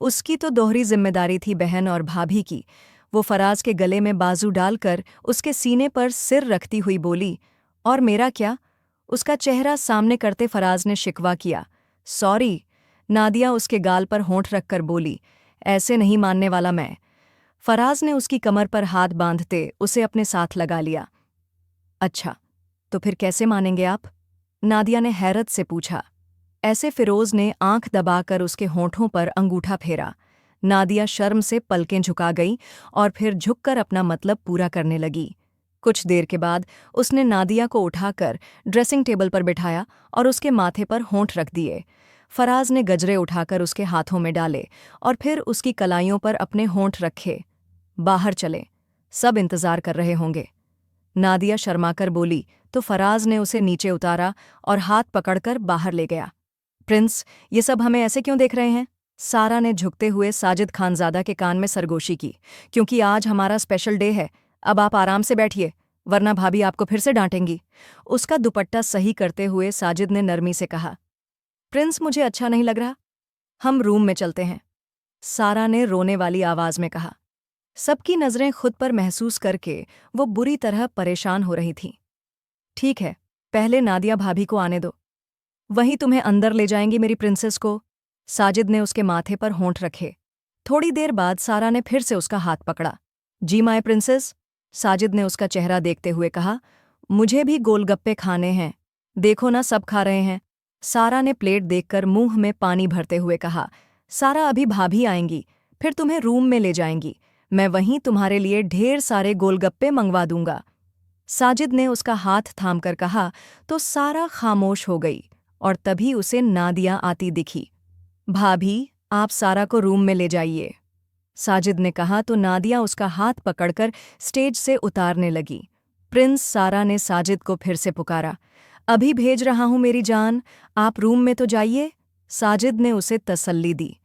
A: उसकी तो दोहरी जिम्मेदारी थी बहन और भाभी की। वो फराज के गले में बाजू डालकर उसके सीने पर सिर रखती हुई बोली। और मेरा क्या? उसका चेहरा सामने करते फराज ने शिकवा किया। सॉरी। नादिया उसके गाल पर होंठ रखकर बोली। ऐसे नहीं मानने वाला मैं। फराज ने उसकी कमर पर हाथ बांधते उसे अपने साथ लगा लिया। अच्छा, तो फिर कैसे मानेंगे आप? नादिया ने हैरत से पूछा। ऐसे फिरोज ने आंख दबाकर उसके होंठों पर अंगूठा फेरा। नादिया शर्म से पलकें झुका गई और फिर झुककर अपना मतलब पूरा करने लगी। कुछ देर के बाद उसने नादिया को उठाकर ड्रेसिंग टेबल पर बिठाया और उसके माथे पर होंठ रख दिए। फराज ने गजरे उठाकर उसके हाथों में डाले और फिर उसकी कलाइयों पर अपने होंठ रखे। बाहर चले, सब इंतजार कर रहे होंगे। नादिया शर्माकर बोली तो फराज ने उसे नीचे उतारा और हाथ पकड़कर बाहर ले गया। प्रिंस, ये सब हमें ऐसे क्यों देख रहे हैं? सारा ने झुकते हुए साजिद खानजादा के कान में सरगोशी की। क्योंकि आज हमारा स्पेशल डे है। अब आप आराम से बैठिए, वरना भाभी आपको फिर से डांटेंगी। उसका दुपट्टा सही करते हुए साजिद ने नरमी से कहा। प्रिंस, मुझे अच्छा नहीं लग रहा, हम रूम में चलते हैं, सारा ने रोने वाली आवाज में कहा। सबकी नजरें खुद पर महसूस करके वो बुरी तरह परेशान हो रही थीं। ठीक है, पहले नादिया भाभी को आने दो, वहीं तुम्हें अंदर ले जाएंगी मेरी प्रिंसेस को। साजिद ने उसके माथे पर होंठ रखे। थोड़ी देर बाद सारा ने फिर से उसका हाथ पकड़ा। जी माय प्रिंसेस, साजिद ने उसका चेहरा देखते हुए कहा। मुझे भी गोलगप्पे खाने हैं, देखो ना सब खा रहे हैं। सारा ने प्लेट देखकर मुंह में पानी भरते हुए कहा। सारा, अभी भाभी आएंगी, फिर तुम्हें रूम में ले जाएंगी, मैं वहीं तुम्हारे लिए ढेर सारे गोलगप्पे मंगवा दूंगा। साजिद ने उसका हाथ थामकर कहा तो सारा खामोश हो गई और तभी उसे नादिया आती दिखी। भाभी, आप सारा को रूम में ले जाइए, साजिद ने कहा तो नादिया उसका हाथ पकड़कर स्टेज से उतारने लगी। प्रिंस, सारा ने साजिद को फिर से पुकारा। अभी भेज रहा हूं मेरी जान, आप रूम में तो जाइए। साजिद ने उसे तसल्ली दी।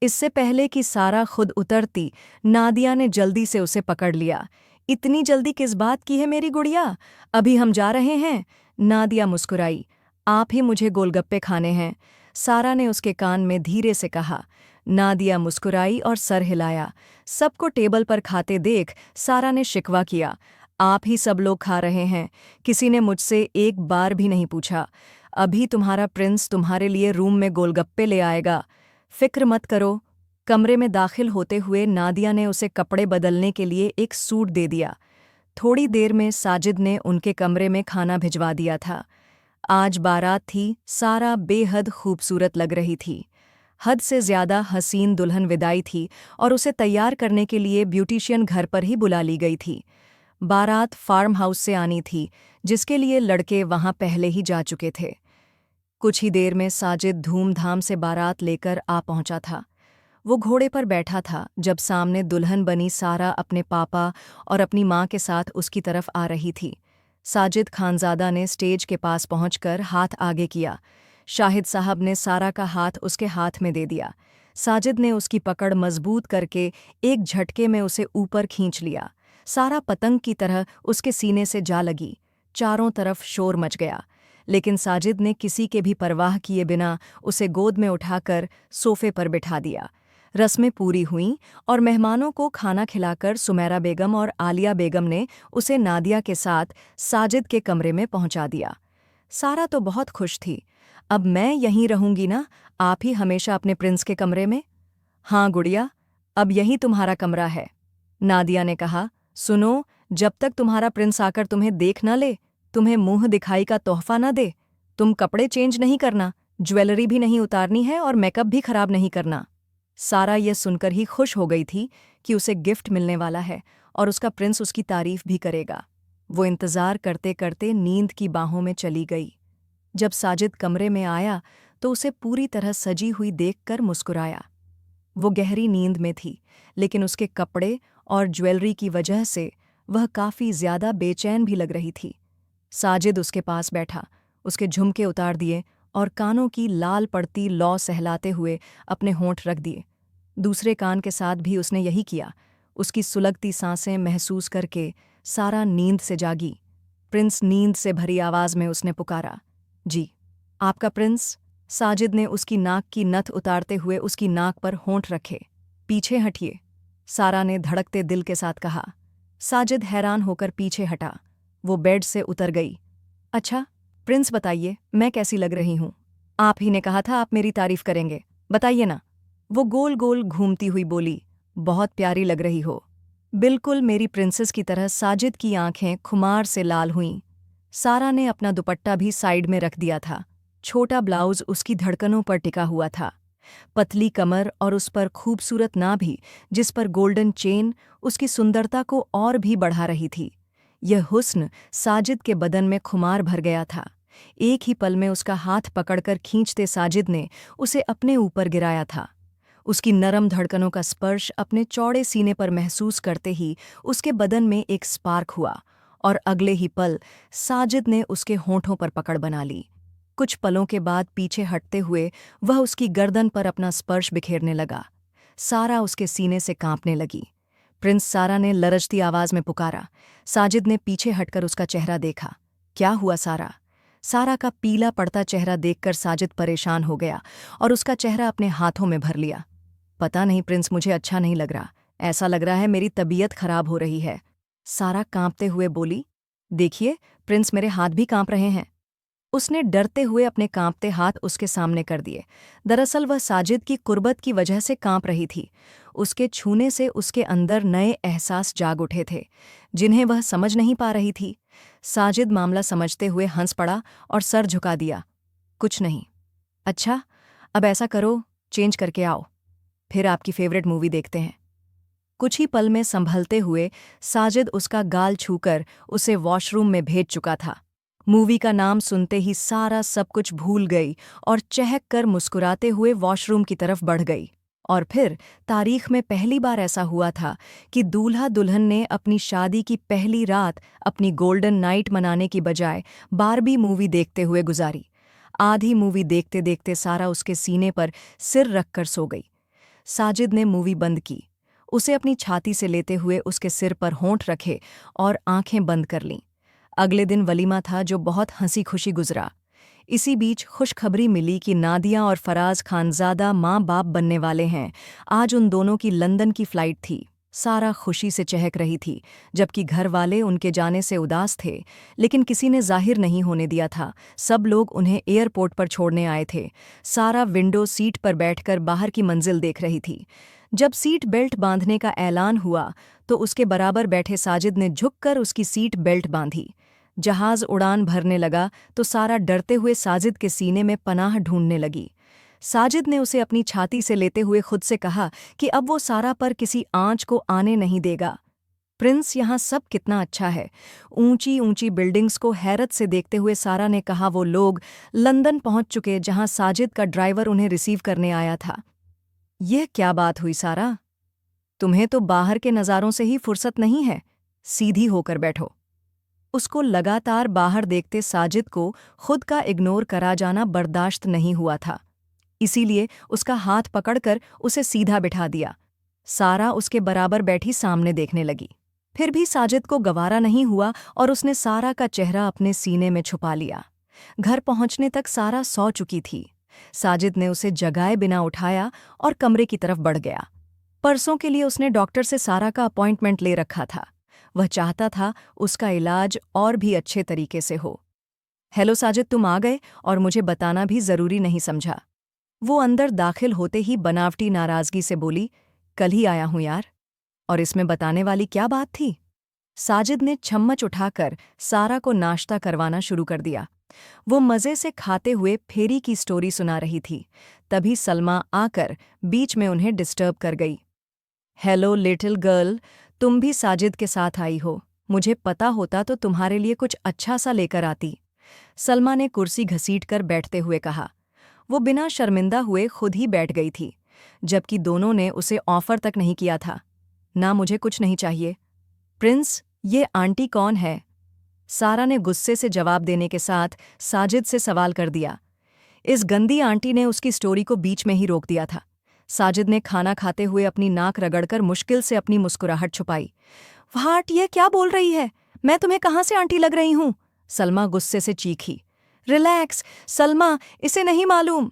A: इससे पहले कि सारा खुद उतरती, नादिया ने जल्दी से उसे पकड़ लिया। इतनी जल्दी किस बात की है मेरी गुड़िया? अभी हम जा रहे हैं। नादिया मुस्कुराई। आप ही मुझे गोलगप्पे खाने हैं, सारा ने उसके कान में धीरे से कहा। नादिया मुस्कुराई और सर हिलाया। सबको टेबल पर खाते देख सारा ने शिकवा किया। आप ही सब लोग खा रहे हैं, किसी ने मुझसे एक बार भी नहीं पूछा। अभी तुम्हारा प्रिंस तुम्हारे लिए रूम में गोलगप्पे ले आएगा, फिक्र मत करो। कमरे में दाखिल होते हुए नादिया ने उसे कपड़े बदलने के लिए एक सूट दे दिया। थोड़ी देर में साजिद ने उनके कमरे में खाना भिजवा दिया था। आज बारात थी, सारा बेहद खूबसूरत लग रही थी। हद से ज्यादा हसीन दुल्हन विदाई थी और उसे तैयार करने के लिए ब्यूटिशियन घर पर ही बुला ली गई थी। बारात फार्म हाउस से आनी थी, जिसके लिए लड़के वहां पहले ही जा चुके थे। कुछ ही देर में साजिद धूमधाम से बारात लेकर आ पहुंचा था। वो घोड़े पर बैठा था जब सामने दुल्हन बनी सारा अपने पापा और अपनी माँ के साथ उसकी तरफ आ रही थी। साजिद खानज़ादा ने स्टेज के पास पहुंचकर हाथ आगे किया। शाहिद साहब ने सारा का हाथ उसके हाथ में दे दिया। साजिद ने उसकी पकड़ मजबूत करके एक झटके में उसे ऊपर खींच लिया। सारा पतंग की तरह उसके सीने से जा लगी। चारों तरफ शोर मच गया, लेकिन साजिद ने किसी के भी परवाह किए बिना उसे गोद में उठाकर सोफे पर बिठा दिया। रस्में पूरी हुईं और मेहमानों को खाना खिलाकर सुमेरा बेगम और आलिया बेगम ने उसे नादिया के साथ साजिद के कमरे में पहुंचा दिया। सारा तो बहुत खुश थी। अब मैं यहीं रहूंगी ना, आप ही हमेशा अपने प्रिंस के कमरे में? हाँ गुड़िया, अब यही तुम्हारा कमरा है। नादिया ने कहा, सुनो, जब तक तुम्हारा प्रिंस आकर तुम्हें देख न ले, तुम्हें मुंह दिखाई का तोहफा न दे, तुम कपड़े चेंज नहीं करना, ज्वेलरी भी नहीं उतारनी है और मेकअप भी खराब नहीं करना। सारा ये सुनकर ही खुश हो गई थी कि उसे गिफ्ट मिलने वाला है और उसका प्रिंस उसकी तारीफ भी करेगा। वो इंतज़ार करते करते नींद की बाहों में चली गई। जब साजिद कमरे में आया तो उसे पूरी तरह सजी हुई देखकर मुस्कुराया। वो गहरी नींद में थी, लेकिन उसके कपड़े और ज्वेलरी की वजह से वह काफ़ी ज़्यादा बेचैन भी लग रही थी। साजिद उसके पास बैठा, उसके झुमके उतार दिए और कानों की लाल पड़ती लौ सहलाते हुए अपने होंठ रख दिए। दूसरे कान के साथ भी उसने यही किया। उसकी सुलगती सांसें महसूस करके सारा नींद से जागी। प्रिंस, नींद से भरी आवाज़ में उसने पुकारा, जी आपका प्रिंस। साजिद ने उसकी नाक की नथ उतारते हुए उसकी नाक पर होंठ रखे। पीछे हटिए, सारा ने धड़कते दिल के साथ कहा। साजिद हैरान होकर पीछे हटा। वो बेड से उतर गई। अच्छा प्रिंस, बताइए मैं कैसी लग रही हूँ? आप ही ने कहा था आप मेरी तारीफ करेंगे, बताइए ना। वो गोल गोल घूमती हुई बोली, बहुत प्यारी लग रही हो, बिल्कुल मेरी प्रिंसेस की तरह। साजिद की आंखें खुमार से लाल हुईं। सारा ने अपना दुपट्टा भी साइड में रख दिया था। छोटा ब्लाउज उसकी धड़कनों पर टिका हुआ था। पतली कमर और उस पर खूबसूरत नाभि जिस पर गोल्डन चेन उसकी सुंदरता को और भी बढ़ा रही थी। यह हुस्न साजिद के बदन में खुमार भर गया था। एक ही पल में उसका हाथ पकड़कर खींचते साजिद ने उसे अपने ऊपर गिराया था। उसकी नरम धड़कनों का स्पर्श अपने चौड़े सीने पर महसूस करते ही उसके बदन में एक स्पार्क हुआ और अगले ही पल साजिद ने उसके होंठों पर पकड़ बना ली। कुछ पलों के बाद पीछे हटते हुए वह उसकी गर्दन पर अपना स्पर्श बिखेरने लगा। सारा उसके सीने से कांपने लगी। प्रिंस, सारा ने लरजती आवाज में पुकारा। साजिद ने पीछे हटकर उसका चेहरा देखा। क्या हुआ सारा? सारा का पीला पड़ता चेहरा देखकर साजिद परेशान हो गया और उसका चेहरा अपने हाथों में भर लिया। पता नहीं प्रिंस, मुझे अच्छा नहीं लग रहा। ऐसा लग रहा है मेरी तबीयत खराब हो रही है। सारा कांपते हुए बोली। देखिए प्रिंस, मेरे हाथ भी कांप रहे हैं। उसने डरते हुए अपने कांपते हाथ उसके सामने कर दिए। दरअसल वह साजिद की कुर्बत की वजह से कांप रही थी। उसके छूने से उसके अंदर नए एहसास जाग उठे थे, जिन्हें वह समझ नहीं पा रही थी। साजिद मामला समझते हुए हंस पड़ा और सर झुका दिया। कुछ नहीं। अच्छा, अब ऐसा करो, चेंज करके आओ, फिर आपकी फेवरेट मूवी देखते हैं। कुछ ही पल में संभलते हुए साजिद उसका गाल छूकर उसे वॉशरूम में भेज चुका था। मूवी का नाम सुनते ही सारा सब कुछ भूल गई और चहक कर मुस्कुराते हुए वॉशरूम की तरफ बढ़ गई। और फिर तारीख में पहली बार ऐसा हुआ था कि दूल्हा दुल्हन ने अपनी शादी की पहली रात अपनी गोल्डन नाइट मनाने की बजाय बारबी मूवी देखते हुए गुजारी। आधी मूवी देखते देखते सारा उसके सीने पर सिर रखकर सो गई। साजिद ने मूवी बंद की, उसे अपनी छाती से लेते हुए उसके सिर पर होंठ रखे और आंखें बंद कर लीं। अगले दिन वलीमा था जो बहुत हंसी खुशी गुजरा। इसी बीच खुशखबरी मिली कि नादिया और फराज खानज़ादा माँ बाप बनने वाले हैं। आज उन दोनों की लंदन की फ्लाइट थी। सारा खुशी से चहक रही थी, जबकि घर वाले उनके जाने से उदास थे, लेकिन किसी ने जाहिर नहीं होने दिया था। सब लोग उन्हें एयरपोर्ट पर छोड़ने आए थे। सारा विंडो सीट पर बैठकर बाहर की मंजिल देख रही थी। जब सीट बेल्ट बांधने का ऐलान हुआ तो उसके बराबर बैठे साजिद ने झुककर उसकी सीट बेल्ट बांधी। जहाज उड़ान भरने लगा तो सारा डरते हुए साजिद के सीने में पनाह ढूंढने लगी। साजिद ने उसे अपनी छाती से लेते हुए खुद से कहा कि अब वो सारा पर किसी आंच को आने नहीं देगा। प्रिंस, यहाँ सब कितना अच्छा है। ऊंची ऊंची बिल्डिंग्स को हैरत से देखते हुए सारा ने कहा। वो लोग लंदन पहुंच चुके जहां साजिद का ड्राइवर उन्हें रिसीव करने आया था। यह क्या बात हुई सारा? तुम्हें तो बाहर के नज़ारों से ही फुर्सत नहीं है। सीधी होकर बैठो। उसको लगातार बाहर देखते साजिद को खुद का इग्नोर करा जाना बर्दाश्त नहीं हुआ था। इसीलिए उसका हाथ पकड़कर उसे सीधा बिठा दिया। सारा उसके बराबर बैठी सामने देखने लगी। फिर भी साजिद को गवारा नहीं हुआ और उसने सारा का चेहरा अपने सीने में छुपा लिया। घर पहुंचने तक सारा सो चुकी थी। साजिद ने उसे जगाए बिना उठाया और कमरे की तरफ बढ़ गया। परसों के लिए उसने डॉक्टर से सारा का अपॉइंटमेंट ले रखा था। वह चाहता था उसका इलाज और भी अच्छे तरीके से हो। हेलो साजिद, तुम आ गए और मुझे बताना भी जरूरी नहीं समझा। वो अंदर दाखिल होते ही बनावटी नाराजगी से बोली, कल ही आया हूं यार। और इसमें बताने वाली क्या बात थी? साजिद ने चम्मच उठाकर सारा को नाश्ता करवाना शुरू कर दिया। वो मज़े से खाते हुए फेरी की स्टोरी सुना रही थी। तभी सलमा आकर बीच में उन्हें डिस्टर्ब कर गई। हेलो लिटिल गर्ल, तुम भी साजिद के साथ आई हो। मुझे पता होता तो तुम्हारे लिए कुछ अच्छा सा लेकर आती। सलमा ने कुर्सी घसीटकर बैठते हुए कहा। वो बिना शर्मिंदा हुए खुद ही बैठ गई थी, जबकि दोनों ने उसे ऑफर तक नहीं किया था। ना, मुझे कुछ नहीं चाहिए। प्रिंस, ये आंटी कौन है? सारा ने गुस्से से जवाब देने के साथ साजिद से सवाल कर दिया। इस गंदी आंटी ने उसकी स्टोरी को बीच में ही रोक दिया था। साजिद ने खाना खाते हुए अपनी नाक रगड़कर मुश्किल से अपनी मुस्कुराहट छुपाई। व्हाट, ये क्या बोल रही है? मैं तुम्हें कहाँ से आंटी लग रही हूँ? सलमा गुस्से से चीखी। रिलैक्स सलमा, इसे नहीं मालूम।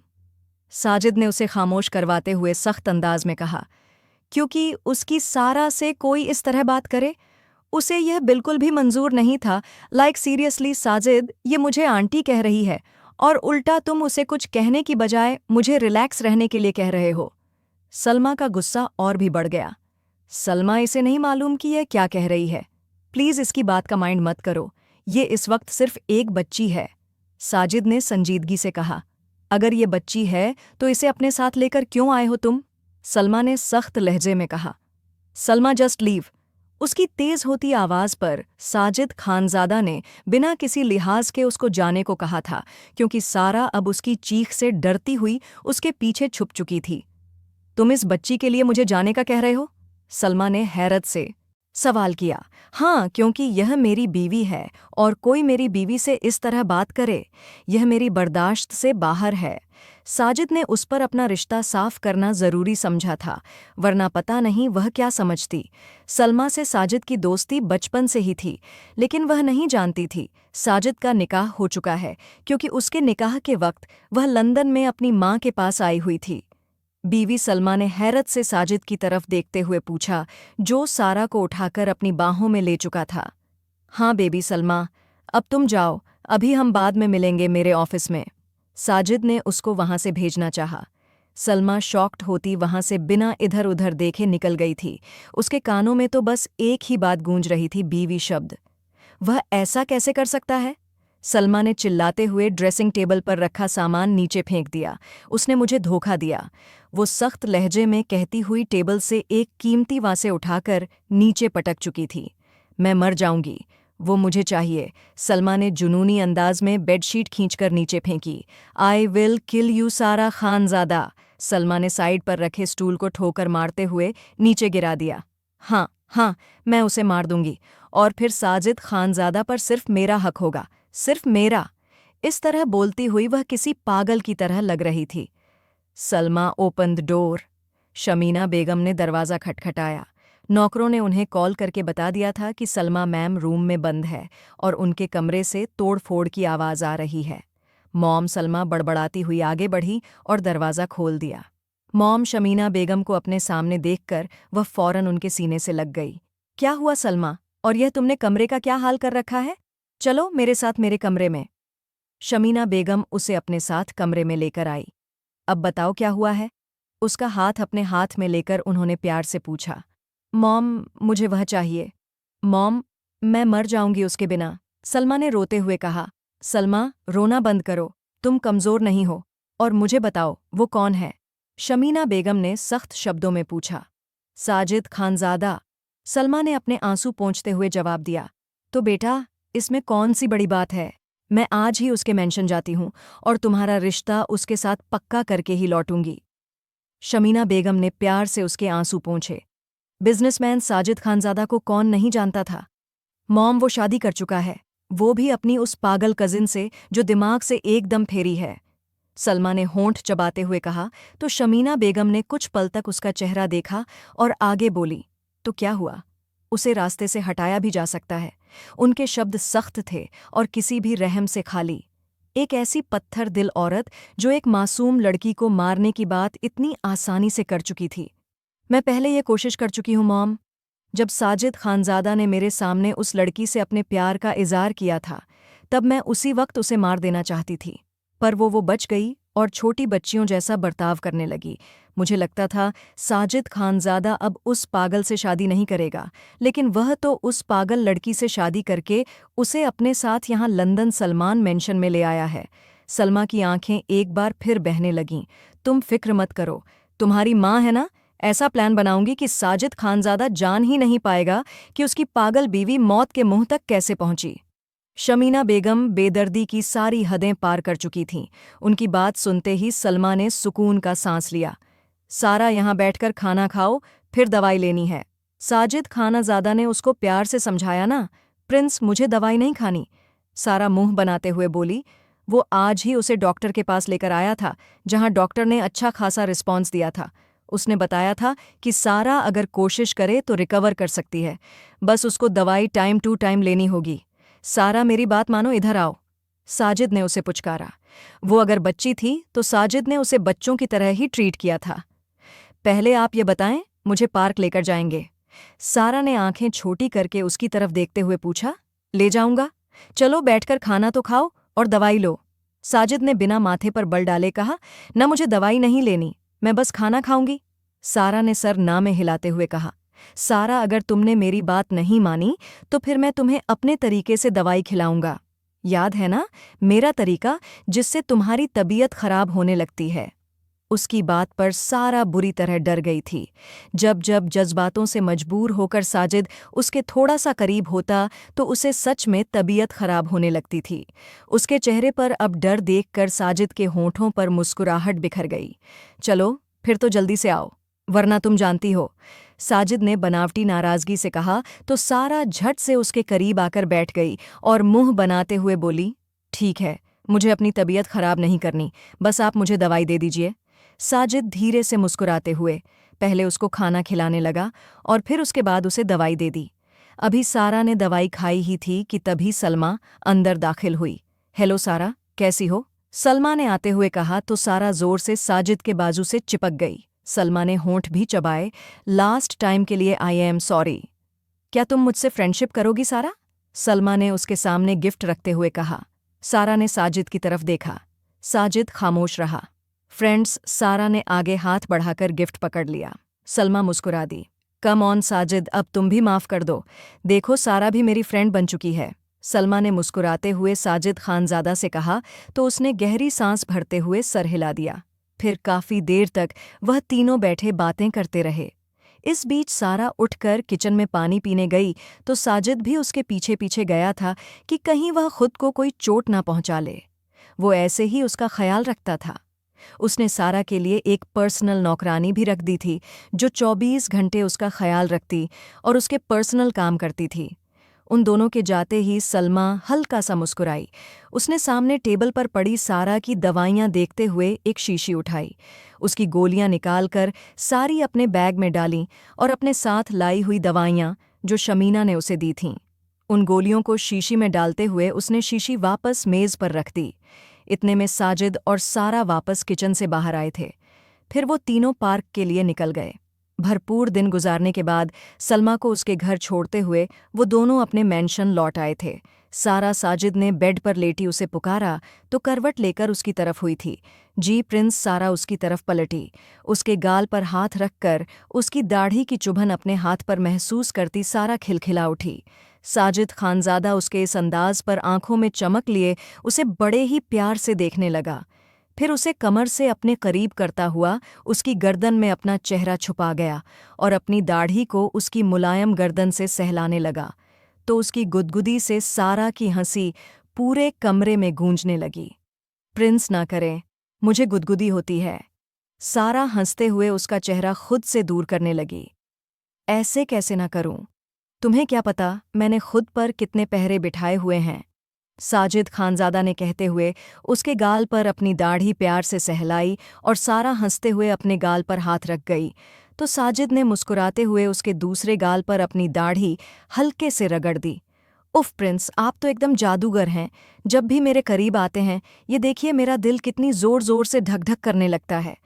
A: साजिद ने उसे खामोश करवाते हुए सख्त अंदाज में कहा। क्योंकि उसकी सारा से कोई इस तरह बात करे, उसे यह बिल्कुल भी मंजूर नहीं था। लाइक सीरियसली साजिद, ये मुझे आंटी कह रही है और उल्टा तुम उसे कुछ कहने की बजाय मुझे रिलैक्स रहने के लिए कह रहे हो। सलमा का गुस्सा और भी बढ़ गया। सलमा, इसे नहीं मालूम कि यह क्या कह रही है। प्लीज इसकी बात का माइंड मत करो। ये इस वक्त सिर्फ एक बच्ची है। साजिद ने संजीदगी से कहा। अगर ये बच्ची है तो इसे अपने साथ लेकर क्यों आए हो तुम? सलमा ने सख्त लहजे में कहा। Salma, just leave. उसकी तेज होती आवाज पर साजिद खानजादा ने बिना किसी लिहाज के उसको जाने को कहा था, क्योंकि सारा अब उसकी चीख से डरती हुई उसके पीछे छुप चुकी थी। तुम इस बच्ची के लिए मुझे जाने का कह रहे हो? सलमा ने हैरत से सवाल किया। हाँ, क्योंकि यह मेरी बीवी है और कोई मेरी बीवी से इस तरह बात करे, यह मेरी बर्दाश्त से बाहर है। साजिद ने उस पर अपना रिश्ता साफ करना जरूरी समझा था, वरना पता नहीं वह क्या समझती। सलमा से साजिद की दोस्ती बचपन से ही थी, लेकिन वह नहीं जानती थी साजिद का निकाह हो चुका है, क्योंकि उसके निकाह के वक्त वह लंदन में अपनी माँ के पास आई हुई थी। बीवी सलमा ने हैरत से साजिद की तरफ देखते हुए पूछा, जो सारा को उठाकर अपनी बाहों में ले चुका था। हाँ बेबी सलमा, अब तुम जाओ, अभी हम बाद में मिलेंगे मेरे ऑफिस में। साजिद ने उसको वहां से भेजना चाहा। सलमा शॉक्ड होती वहां से बिना इधर उधर देखे निकल गई थी। उसके कानों में तो बस एक ही बात गूंज रही थी, बीवी शब्द। वह ऐसा कैसे कर सकता है? सलमा ने चिल्लाते हुए ड्रेसिंग टेबल पर रखा सामान नीचे फेंक दिया। उसने मुझे धोखा दिया, वो सख्त लहजे में कहती हुई टेबल से एक कीमती वासे उठाकर नीचे पटक चुकी थी। मैं मर जाऊंगी, वो मुझे चाहिए। सलमा ने जुनूनी अंदाज में बेडशीट खींचकर नीचे फेंकी। आई विल किल यू सारा खानजादा। सलमा ने साइड पर रखे स्टूल को ठोकर मारते हुए नीचे गिरा दिया। हाँ हाँ, मैं उसे मार दूंगी और फिर साजिद खानजादा पर सिर्फ मेरा हक होगा, सिर्फ मेरा। इस तरह बोलती हुई वह किसी पागल की तरह लग रही थी। Salma open the door. Shamina Begum ने दरवाज़ा खटखटाया। नौकरों ने उन्हें कॉल करके बता दिया था कि सलमा मैम रूम में बंद है और उनके कमरे से तोड़-फोड़ की आवाज़ आ रही है। मॉम सलमा बड़बड़ाती हुई आगे बढ़ी और दरवाज़ा खोल दिया। मॉम शमीना बेगम को अपने सामने देखकर वह फौरन उनके सीने से लग गई। क्या हुआ सलमा, और यह तुमने कमरे का क्या हाल कर रखा है? चलो मेरे साथ मेरे कमरे में। शमीना बेगम उसे अपने साथ कमरे में लेकर आई। अब बताओ क्या हुआ है? उसका हाथ अपने हाथ में लेकर उन्होंने प्यार से पूछा। मॉम, मुझे वह चाहिए। मॉम, मैं मर जाऊंगी उसके बिना, सलमा ने रोते हुए कहा। सलमा, रोना बंद करो, तुम कमज़ोर नहीं हो। और मुझे बताओ, वो कौन है? शमीना बेगम ने सख्त शब्दों में पूछा। साजिद खानजादा, सलमा ने अपने आंसू पोंछते हुए जवाब दिया। तो बेटा, इसमें कौन सी बड़ी बात है? मैं आज ही उसके मेंशन जाती हूँ और तुम्हारा रिश्ता उसके साथ पक्का करके ही लौटूंगी। शमीना बेगम ने प्यार से उसके आंसू पोंछे। बिजनेसमैन साजिद खानजादा को कौन नहीं जानता था। मॉम, वो शादी कर चुका है, वो भी अपनी उस पागल कजिन से जो दिमाग से एकदम फेरी है। सलमा ने होंठ चबाते हुए कहा तो शमीना बेगम ने कुछ पल तक उसका चेहरा देखा और आगे बोली, तो क्या हुआ? उसे रास्ते से हटाया भी जा सकता है। उनके शब्द सख्त थे और किसी भी रहम से खाली। एक ऐसी पत्थर दिल औरत जो एक मासूम लड़की को मारने की बात इतनी आसानी से कर चुकी थी। मैं पहले ये कोशिश कर चुकी हूँ मॉम। जब साजिद खानजादा ने मेरे सामने उस लड़की से अपने प्यार का इज़हार किया था, तब मैं उसी वक्त उसे मार देना चाहती थी, पर वो बच गई और छोटी बच्चियों जैसा बर्ताव करने लगी। मुझे लगता था साजिद खानजादा अब उस पागल से शादी नहीं करेगा, लेकिन वह तो उस पागल लड़की से शादी करके उसे अपने साथ यहाँ लंदन सलमान मेंशन में ले आया है। सलमा की आंखें एक बार फिर बहने लगीं। तुम फिक्र मत करो, तुम्हारी माँ है ना, ऐसा प्लान बनाऊंगी कि साजिद खानजादा जान ही नहीं पाएगा कि उसकी पागल बीवी मौत के मुंह तक कैसे पहुंची। शमीना बेगम बेदर्दी की सारी हदें पार कर चुकी थीं। उनकी बात सुनते ही सलमा ने सुकून का सांस लिया। सारा यहाँ बैठकर खाना खाओ, फिर दवाई लेनी है। साजिद खानाजादा ने उसको प्यार से समझाया ना, प्रिंस मुझे दवाई नहीं खानी। सारा मुंह बनाते हुए बोली, वो आज ही उसे डॉक्टर के पास लेकर आया था, जहां डॉक्टर ने अच्छा खासा रिस्पॉन्स दिया था। उसने बताया था कि सारा अगर कोशिश करे तो रिकवर कर सकती है, बस उसको दवाई टाइम टू टाइम लेनी होगी। सारा मेरी बात मानो, इधर आओ। साजिद ने उसे पुचकारा। वो अगर बच्ची थी तो साजिद ने उसे बच्चों की तरह ही ट्रीट किया था। पहले आप ये बताएं, मुझे पार्क लेकर जाएंगे? सारा ने आंखें छोटी करके उसकी तरफ देखते हुए पूछा। ले जाऊंगा, चलो बैठकर खाना तो खाओ और दवाई लो। साजिद ने बिना माथे पर बल डाले कहा, न मुझे दवाई नहीं लेनी, मैं बस खाना खाऊंगी। सारा ने सर ना में हिलाते हुए कहा, सारा अगर तुमने मेरी बात नहीं मानी तो फिर मैं तुम्हें अपने तरीके से दवाई खिलाऊंगा। याद है ना, मेरा तरीका जिससे तुम्हारी तबीयत खराब होने लगती है। उसकी बात पर सारा बुरी तरह डर गई थी। जब जब जज्बातों से मजबूर होकर साजिद उसके थोड़ा सा करीब होता तो उसे सच में तबीयत खराब होने लगती थी। उसके चेहरे पर अब डर देखकर साजिद के होंठों पर मुस्कुराहट बिखर गई। चलो फिर तो जल्दी से आओ, वरना तुम जानती हो, साजिद ने बनावटी नाराजगी से कहा तो सारा झट से उसके करीब आकर बैठ गई और मुंह बनाते हुए बोली, ठीक है, मुझे अपनी तबीयत खराब नहीं करनी, बस आप मुझे दवाई दे दीजिए। साजिद धीरे से मुस्कुराते हुए पहले उसको खाना खिलाने लगा और फिर उसके बाद उसे दवाई दे दी। अभी सारा ने दवाई खाई ही थी कि तभी सलमा अंदर दाखिल हुई। हेलो सारा, कैसी हो? सलमा ने आते हुए कहा तो सारा जोर से साजिद के बाजू से चिपक गई। सलमा ने होंठ भी चबाए। लास्ट टाइम के लिए आई एम सॉरी। क्या तुम मुझसे फ्रेंडशिप करोगी सारा? सलमा ने उसके सामने गिफ्ट रखते हुए कहा। सारा ने साजिद की तरफ देखा। साजिद खामोश रहा। फ्रेंड्स, सारा ने आगे हाथ बढ़ाकर गिफ्ट पकड़ लिया। सलमा मुस्कुरा दी। कम ऑन साजिद, अब तुम भी माफ कर दो, देखो सारा भी मेरी फ्रेंड बन चुकी है। सलमा ने मुस्कुराते हुए साजिद खानजादा से कहा तो उसने गहरी सांस भरते हुए सर हिला दिया। फिर काफी देर तक वह तीनों बैठे बातें करते रहे। इस बीच सारा उठकर किचन में पानी पीने गई तो साजिद भी उसके पीछे पीछे गया था कि कहीं वह खुद को कोई चोट ना पहुंचा ले। वो ऐसे ही उसका ख्याल रखता था। उसने सारा के लिए एक पर्सनल नौकरानी भी रख दी थी जो 24 घंटे उसका ख्याल रखती और उसके पर्सनल काम करती थी। उन दोनों के जाते ही सलमा हल्का सा मुस्कुराई। उसने सामने टेबल पर पड़ी सारा की दवाइयाँ देखते हुए एक शीशी उठाई। उसकी गोलियां निकालकर सारी अपने बैग में डालीं और अपने साथ लाई हुई दवाइयाँ जो शमीना ने उसे दी थीं, उन गोलियों को शीशी में डालते हुए उसने शीशी वापस मेज़ पर रख दी। इतने में साजिद और सारा वापस किचन से बाहर आए थे। फिर वो तीनों पार्क के लिए निकल गए। भरपूर दिन गुजारने के बाद सलमा को उसके घर छोड़ते हुए वो दोनों अपने मेंशन लौट आए थे। सारा साजिद ने बेड पर लेटी उसे पुकारा तो करवट लेकर उसकी तरफ हुई थी। जी प्रिंस, सारा उसकी तरफ पलटी। उसके गाल पर हाथ रखकर उसकी दाढ़ी की चुभन अपने हाथ पर महसूस करती सारा खिलखिला उठी। साजिद खानजादा उसके इस अंदाज पर आंखों में चमक लिए उसे बड़े ही प्यार से देखने लगा। फिर उसे कमर से अपने करीब करता हुआ उसकी गर्दन में अपना चेहरा छुपा गया और अपनी दाढ़ी को उसकी मुलायम गर्दन से सहलाने लगा। तो उसकी गुदगुदी से सारा की हंसी पूरे कमरे में गूंजने लगी। प्रिंस, ना करें, मुझे गुदगुदी होती है। सारा हंसते हुए उसका चेहरा खुद से दूर करने लगी। ऐसे कैसे ना करूं? तुम्हें क्या पता मैंने खुद पर कितने पहरे बिठाए हुए हैं। साजिद खानज़ादा ने कहते हुए उसके गाल पर अपनी दाढ़ी प्यार से सहलाई और सारा हंसते हुए अपने गाल पर हाथ रख गई, तो साजिद ने मुस्कुराते हुए उसके दूसरे गाल पर अपनी दाढ़ी हल्के से रगड़ दी। उफ प्रिंस, आप तो एकदम जादूगर हैं। जब भी मेरे करीब आते हैं, ये देखिए मेरा दिल कितनी जोर जोर से धक धक करने लगता है।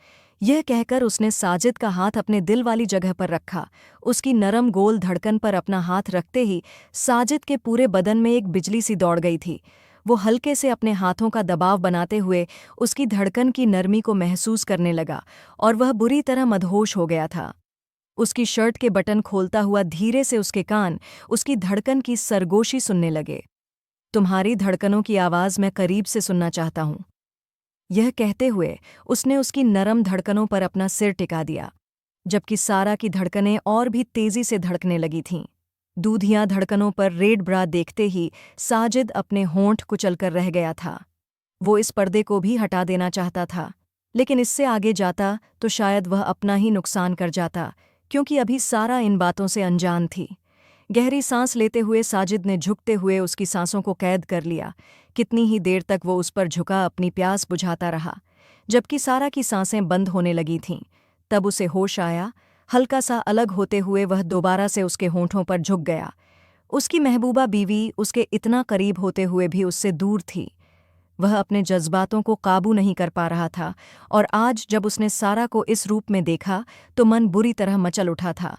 A: यह कहकर उसने साजिद का हाथ अपने दिल वाली जगह पर रखा। उसकी नरम गोल धड़कन पर अपना हाथ रखते ही साजिद के पूरे बदन में एक बिजली सी दौड़ गई थी। वो हल्के से अपने हाथों का दबाव बनाते हुए उसकी धड़कन की नरमी को महसूस करने लगा और वह बुरी तरह मदहोश हो गया था। उसकी शर्ट के बटन खोलता हुआ धीरे से उसके कान उसकी धड़कन की सरगोशी सुनने लगे। तुम्हारी धड़कनों की आवाज़ मैं करीब से सुनना चाहता हूँ। यह कहते हुए उसने उसकी नरम धड़कनों पर अपना सिर टिका दिया, जबकि सारा की धड़कनें और भी तेजी से धड़कने लगी थीं। दूधियां धड़कनों पर रेड ब्रा देखते ही साजिद अपने होंठ कुचलकर रह गया था। वो इस पर्दे को भी हटा देना चाहता था, लेकिन इससे आगे जाता तो शायद वह अपना ही नुकसान कर जाता, क्योंकि अभी सारा इन बातों से अनजान थी। गहरी सांस लेते हुए साजिद ने झुकते हुए उसकी सांसों को कैद कर लिया। कितनी ही देर तक वो उस पर झुका अपनी प्यास बुझाता रहा, जबकि सारा की सांसें बंद होने लगी थीं। तब उसे होश आया। हल्का सा अलग होते हुए वह दोबारा से उसके होंठों पर झुक गया। उसकी महबूबा बीवी उसके इतना करीब होते हुए भी उससे दूर थी। वह अपने जज्बातों को काबू नहीं कर पा रहा था, और आज जब उसने सारा को इस रूप में देखा तो मन बुरी तरह मचल उठा था।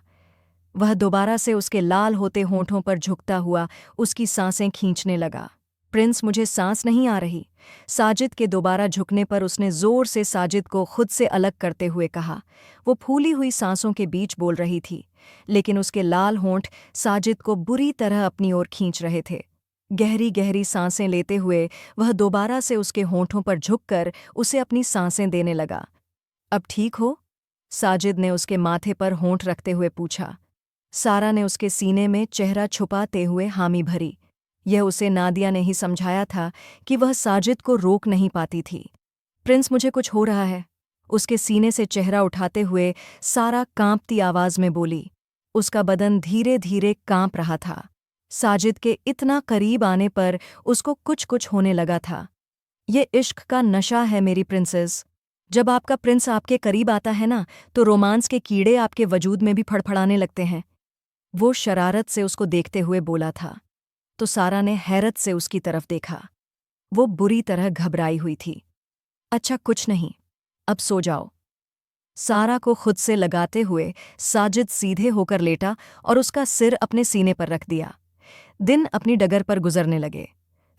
A: वह दोबारा से उसके लाल होते होंठों पर झुकता हुआ उसकी सांसें खींचने लगा। प्रिंस, मुझे सांस नहीं आ रही। साजिद के दोबारा झुकने पर उसने जोर से साजिद को खुद से अलग करते हुए कहा। वो फूली हुई सांसों के बीच बोल रही थी, लेकिन उसके लाल होंठ साजिद को बुरी तरह अपनी ओर खींच रहे थे। गहरी गहरी सांसें लेते हुए वह दोबारा से उसके होंठों पर झुककर उसे अपनी सांसें देने लगा। अब ठीक हो? साजिद ने उसके माथे पर होंठ रखते हुए पूछा। सारा ने उसके सीने में चेहरा छुपाते हुए हामी भरी। यह उसे नादिया ने ही समझाया था कि वह साजिद को रोक नहीं पाती थी। प्रिंस, मुझे कुछ हो रहा है। उसके सीने से चेहरा उठाते हुए सारा कांपती आवाज में बोली। उसका बदन धीरे धीरे कांप रहा था। साजिद के इतना करीब आने पर उसको कुछ कुछ होने लगा था। ये इश्क का नशा है मेरी प्रिंसेस। जब आपका प्रिंस आपके करीब आता है ना, तो रोमांस के कीड़े आपके वजूद में भी फड़फड़ाने लगते हैं। वो शरारत से उसको देखते हुए बोला था, तो सारा ने हैरत से उसकी तरफ देखा। वो बुरी तरह घबराई हुई थी। अच्छा, कुछ नहीं, अब सो जाओ। सारा को खुद से लगाते हुए साजिद सीधे होकर लेटा और उसका सिर अपने सीने पर रख दिया। दिन अपनी डगर पर गुजरने लगे।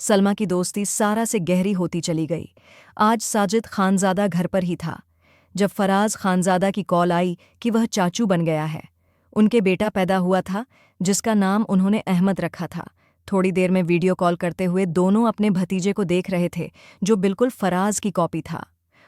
A: सलमा की दोस्ती सारा से गहरी होती चली गई। आज साजिद खानज़ादा घर पर ही था, जब फराज खानज़ादा की कॉल आई कि वह चाचू बन गया है। उनके बेटा पैदा हुआ था, जिसका नाम उन्होंने अहमद रखा था। थोड़ी देर में वीडियो कॉल करते हुए दोनों अपने भतीजे को देख रहे थे, जो बिल्कुल फराज की कॉपी था।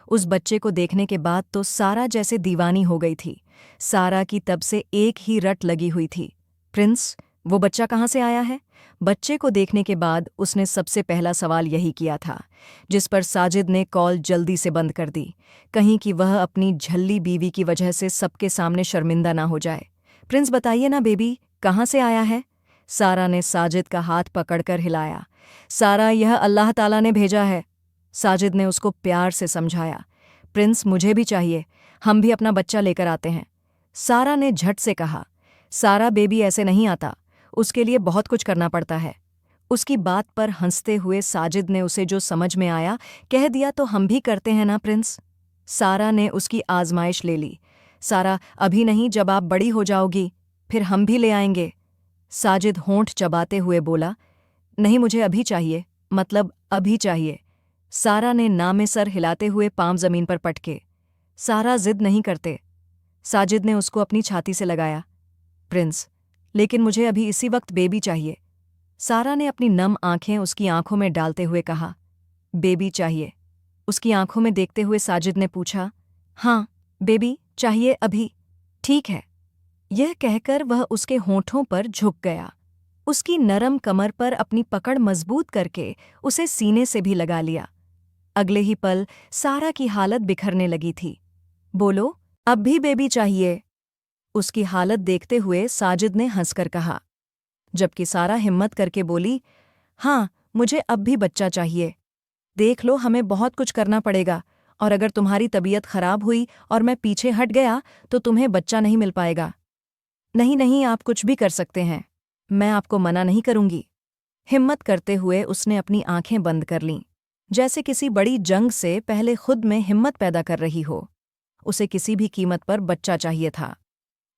A: उस बच्चे को देखने के बाद तो सारा जैसे दीवानी हो गई थी। सारा की तब से एक ही रट लगी हुई थी, प्रिंस, वो बच्चा कहाँ से आया है? बच्चे को देखने के बाद उसने सबसे पहला सवाल यही किया था, जिस पर साजिद ने कॉल जल्दी से बंद कर दी, कहीं कि वह अपनी झल्ली बीवी की वजह से सबके सामने शर्मिंदा ना हो जाए। प्रिंस, बताइए ना बेबी, कहाँ से आया है? सारा ने साजिद का हाथ पकड़कर हिलाया। सारा, यह अल्लाह ताला ने भेजा है। साजिद ने उसको प्यार से समझाया। प्रिंस, मुझे भी चाहिए, हम भी अपना बच्चा लेकर आते हैं। सारा ने झट से कहा। सारा बेबी ऐसे नहीं आता, उसके लिए बहुत कुछ करना पड़ता है। उसकी बात पर हंसते हुए साजिद ने उसे जो समझ में आया कह दिया, तो हम भी करते हैं ना प्रिंस। सारा ने उसकी आजमाइश ले ली। सारा, अभी नहीं, जब आप बड़ी हो जाओगी फिर हम भी ले आएंगे। साजिद होंठ चबाते हुए बोला। नहीं, मुझे अभी चाहिए, मतलब अभी चाहिए। सारा ने ना में सर हिलाते हुए पांव जमीन पर पटके। सारा जिद नहीं करते। साजिद ने उसको अपनी छाती से लगाया। प्रिंस, लेकिन मुझे अभी इसी वक्त बेबी चाहिए। सारा ने अपनी नम आंखें उसकी आंखों में डालते हुए कहा। बेबी चाहिए? उसकी आंखों में देखते हुए साजिद ने पूछा। हाँ, बेबी चाहिए अभी। ठीक है। यह कहकर वह उसके होंठों पर झुक गया। उसकी नरम कमर पर अपनी पकड़ मजबूत करके उसे सीने से भी लगा लिया। अगले ही पल सारा की हालत बिखरने लगी थी। बोलो, अब भी बेबी चाहिए? उसकी हालत देखते हुए साजिद ने हंसकर कहा, जबकि सारा हिम्मत करके बोली, हाँ, मुझे अब भी बच्चा चाहिए। देख लो, हमें बहुत कुछ करना पड़ेगा, और अगर तुम्हारी तबीयत खराब हुई और मैं पीछे हट गया तो तुम्हें बच्चा नहीं मिल पाएगा। नहीं नहीं, आप कुछ भी कर सकते हैं, मैं आपको मना नहीं करूंगी। हिम्मत करते हुए उसने अपनी आंखें बंद कर लीं, जैसे किसी बड़ी जंग से पहले खुद में हिम्मत पैदा कर रही हो। उसे किसी भी कीमत पर बच्चा चाहिए था।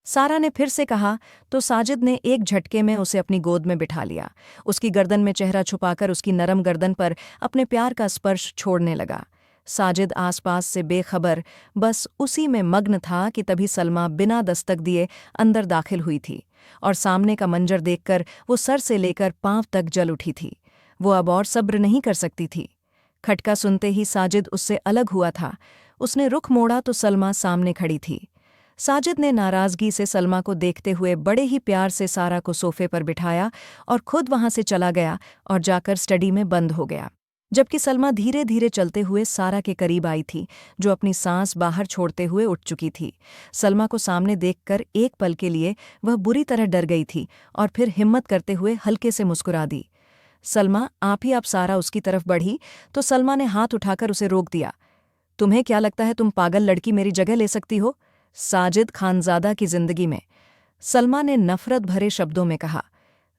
A: सारा ने फिर से कहा तो साजिद ने एक झटके में उसे अपनी गोद में बिठा लिया, उसकी गर्दन में चेहरा छुपाकर उसकी नरम गर्दन पर अपने प्यार का स्पर्श छोड़ने लगा। साजिद आसपास से बेखबर बस उसी में मग्न था कि तभी सलमा बिना दस्तक दिए अंदर दाखिल हुई थी, और सामने का मंजर देखकर वो सर से लेकर पांव तक जल उठी थी। वो अब और सब्र नहीं कर सकती थी। खटका सुनते ही साजिद उससे अलग हुआ था। उसने रुख मोड़ा तो सलमा सामने खड़ी थी। साजिद ने नाराजगी से सलमा को देखते हुए बड़े ही प्यार से सारा को सोफे पर बिठाया और खुद वहां से चला गया और जाकर स्टडी में बंद हो गया, जबकि सलमा धीरे धीरे चलते हुए सारा के करीब आई थी, जो अपनी सांस बाहर छोड़ते हुए उठ चुकी थी। सलमा को सामने देखकर एक पल के लिए वह बुरी तरह डर गई थी और फिर हिम्मत करते हुए हल्के से मुस्कुरा दी। सलमा, आप ही आप। सारा उसकी तरफ बढ़ी तो सलमा ने हाथ उठाकर उसे रोक दिया। तुम्हें क्या लगता है तुम पागल लड़की मेरी जगह ले सकती हो साजिद खानजादा की जिंदगी में? सलमा ने नफरत भरे शब्दों में कहा।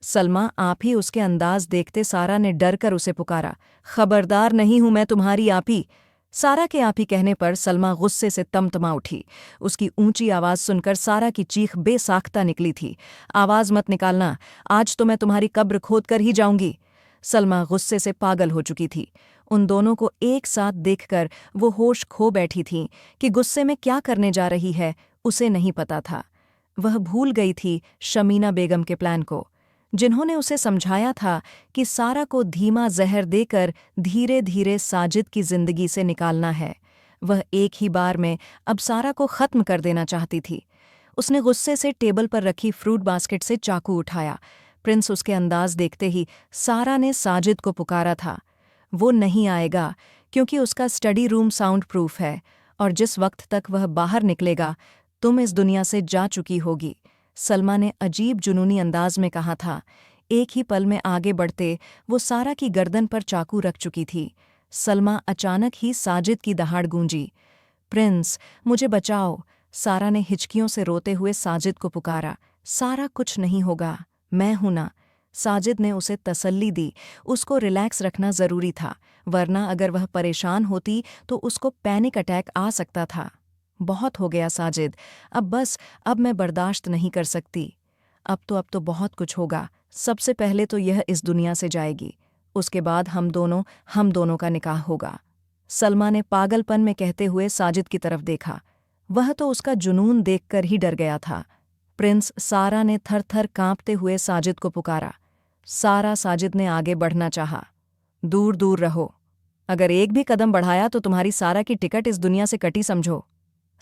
A: सलमा, आप ही। उसके अंदाज देखते सारा ने डर कर उसे पुकारा, खबरदार, नहीं हूं मैं तुम्हारी आपी। सारा के आपी कहने पर सलमा गुस्से से तमतमा उठी। उसकी ऊंची आवाज सुनकर सारा की चीख बेसाख्ता निकली थी। आवाज मत निकालना, आज तो मैं तुम्हारी कब्र खोद कर ही जाऊंगी। सलमा गुस्से से पागल हो चुकी थी। उन दोनों को एक साथ देखकर वो होश खो बैठी थी कि गुस्से में क्या करने जा रही है उसे नहीं पता था। वह भूल गई थी शमीना बेगम के प्लान को, जिन्होंने उसे समझाया था कि सारा को धीमा जहर देकर धीरे धीरे साजिद की जिंदगी से निकालना है। वह एक ही बार में अब सारा को खत्म कर देना चाहती थी। उसने गुस्से से टेबल पर रखी फ्रूट बास्केट से चाकू उठाया। प्रिंस उसके अंदाज देखते ही सारा ने साजिद को पुकारा था। वो नहीं आएगा क्योंकि उसका स्टडी रूम साउंड प्रूफ है, और जिस वक्त तक वह बाहर निकलेगा तुम इस दुनिया से जा चुकी होगी। सलमा ने अजीब जुनूनी अंदाज में कहा था। एक ही पल में आगे बढ़ते वो सारा की गर्दन पर चाकू रख चुकी थी। सलमा, अचानक ही साजिद की दहाड़ गूंजी। प्रिंस, मुझे बचाओ। सारा ने हिचकियों से रोते हुए साजिद को पुकारा। सारा, कुछ नहीं होगा, मैं हूं ना। साजिद ने उसे तसल्ली दी। उसको रिलैक्स रखना जरूरी था, वरना अगर वह परेशान होती तो उसको पैनिक अटैक आ सकता था। बहुत हो गया साजिद, अब बस, अब मैं बर्दाश्त नहीं कर सकती। अब तो बहुत कुछ होगा। सबसे पहले तो यह इस दुनिया से जाएगी, उसके बाद हम दोनों का निकाह होगा। सलमा ने पागलपन में कहते हुए साजिद की तरफ देखा। वह तो उसका जुनून देखकर ही डर गया था। प्रिंस, सारा ने थर थर कांपते हुए साजिद को पुकारा। सारा, साजिद ने आगे बढ़ना चाहा। दूर दूर रहो, अगर एक भी कदम बढ़ाया तो तुम्हारी सारा की टिकट इस दुनिया से कटी समझो।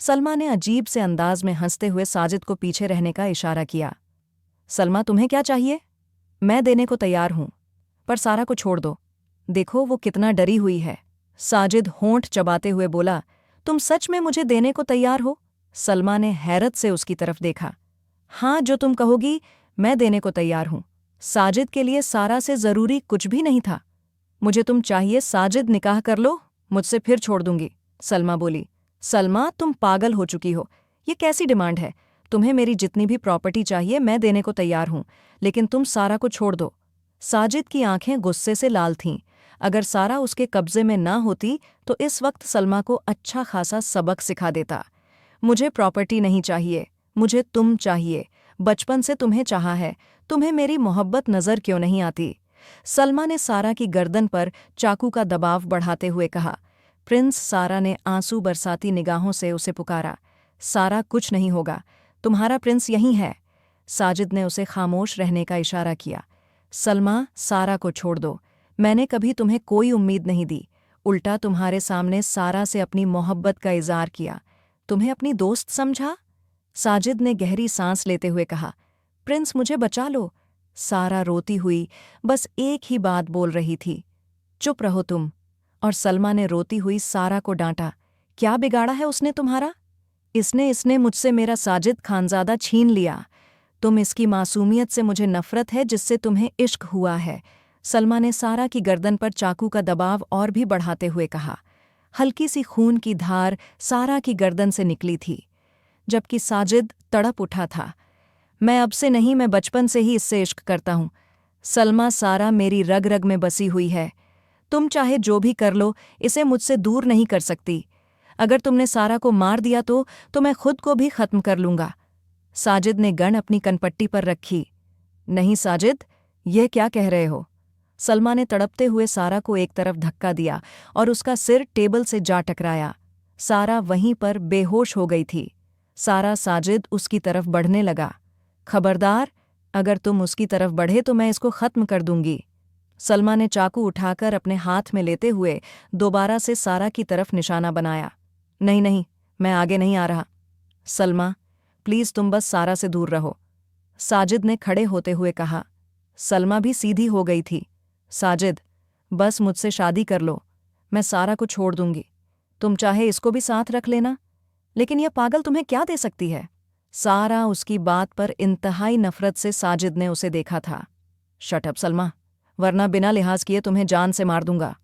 A: सलमा ने अजीब से अंदाज में हंसते हुए साजिद को पीछे रहने का इशारा किया। सलमा, तुम्हें क्या चाहिए? मैं देने को तैयार हूं, पर सारा को छोड़ दो। देखो वो कितना डरी हुई है। साजिद होंठ चबाते हुए बोला, तुम सच में मुझे देने को तैयार हो? सलमा ने हैरत से उसकी तरफ देखा। हाँ, जो तुम कहोगी मैं देने को तैयार हूं। साजिद के लिए सारा से जरूरी कुछ भी नहीं था। मुझे तुम चाहिए, साजिद, निकाह कर लो, मुझसे फिर छोड़ दूंगी। सलमा बोली। सलमा, तुम पागल हो चुकी हो। ये कैसी डिमांड है? तुम्हें मेरी जितनी भी प्रॉपर्टी चाहिए मैं देने को तैयार हूं, लेकिन तुम सारा को छोड़ दो। साजिद की आंखें गुस्से से लाल थीं। अगर सारा उसके कब्जे में ना होती तो इस वक्त सलमा को अच्छा खासा सबक सिखा देता। मुझे प्रॉपर्टी नहीं चाहिए, मुझे तुम चाहिए। बचपन से तुम्हें चाहा है, तुम्हें मेरी मोहब्बत नजर क्यों नहीं आती? सलमा ने सारा की गर्दन पर चाकू का दबाव बढ़ाते हुए कहा। प्रिंस, सारा ने आंसू बरसाती निगाहों से उसे पुकारा। सारा, कुछ नहीं होगा, तुम्हारा प्रिंस यहीं है। साजिद ने उसे खामोश रहने का इशारा किया। सलमा, सारा को छोड़ दो। मैंने कभी तुम्हें कोई उम्मीद नहीं दी, उल्टा तुम्हारे सामने सारा से अपनी मोहब्बत का इज़हार किया। तुम्हें अपनी दोस्त समझा? साजिद ने गहरी सांस लेते हुए कहा। प्रिंस, मुझे बचा लो। सारा रोती हुई बस एक ही बात बोल रही थी, चुप रहो तुम। और सलमा ने रोती हुई सारा को डांटा। क्या बिगाड़ा है उसने तुम्हारा? इसने इसने मुझसे मेरा साजिद खानज़ादा छीन लिया। तुम इसकी मासूमियत से मुझे नफ़रत है जिससे तुम्हें इश्क हुआ है। सलमा ने सारा की गर्दन पर चाकू का दबाव और भी बढ़ाते हुए कहा। हल्की सी खून की धार सारा की गर्दन से निकली थी, जबकि साजिद तड़प उठा था। मैं अब से नहीं, मैं बचपन से ही इससे इश्क करता हूँ। सलमा, सारा मेरी रग रग में बसी हुई है। तुम चाहे जो भी कर लो, इसे मुझसे दूर नहीं कर सकती। अगर तुमने सारा को मार दिया तो मैं खुद को भी खत्म कर लूंगा। साजिद ने गन अपनी कनपट्टी पर रखी। नहीं साजिद, यह क्या कह रहे हो? सलमा ने तड़पते हुए सारा को एक तरफ धक्का दिया और उसका सिर टेबल से जा टकराया। सारा वहीं पर बेहोश हो गई थी। सारा साजिद उसकी तरफ बढ़ने लगा। खबरदार, अगर तुम उसकी तरफ बढ़े तो मैं इसको खत्म कर दूंगी। सलमा ने चाकू उठाकर अपने हाथ में लेते हुए दोबारा से सारा की तरफ निशाना बनाया। नहीं नहीं, मैं आगे नहीं आ रहा। सलमा, प्लीज तुम बस सारा से दूर रहो, साजिद ने खड़े होते हुए कहा। सलमा भी सीधी हो गई थी। साजिद, बस मुझसे शादी कर लो, मैं सारा को छोड़ दूंगी। तुम चाहे इसको भी साथ रख लेना, लेकिन यह पागल तुम्हें क्या दे सकती है? सारा उसकी बात पर इंतहाई नफरत से साजिद ने उसे देखा था। शट अप सलमा, वरना बिना लिहाज किए तुम्हें जान से मार दूंगा।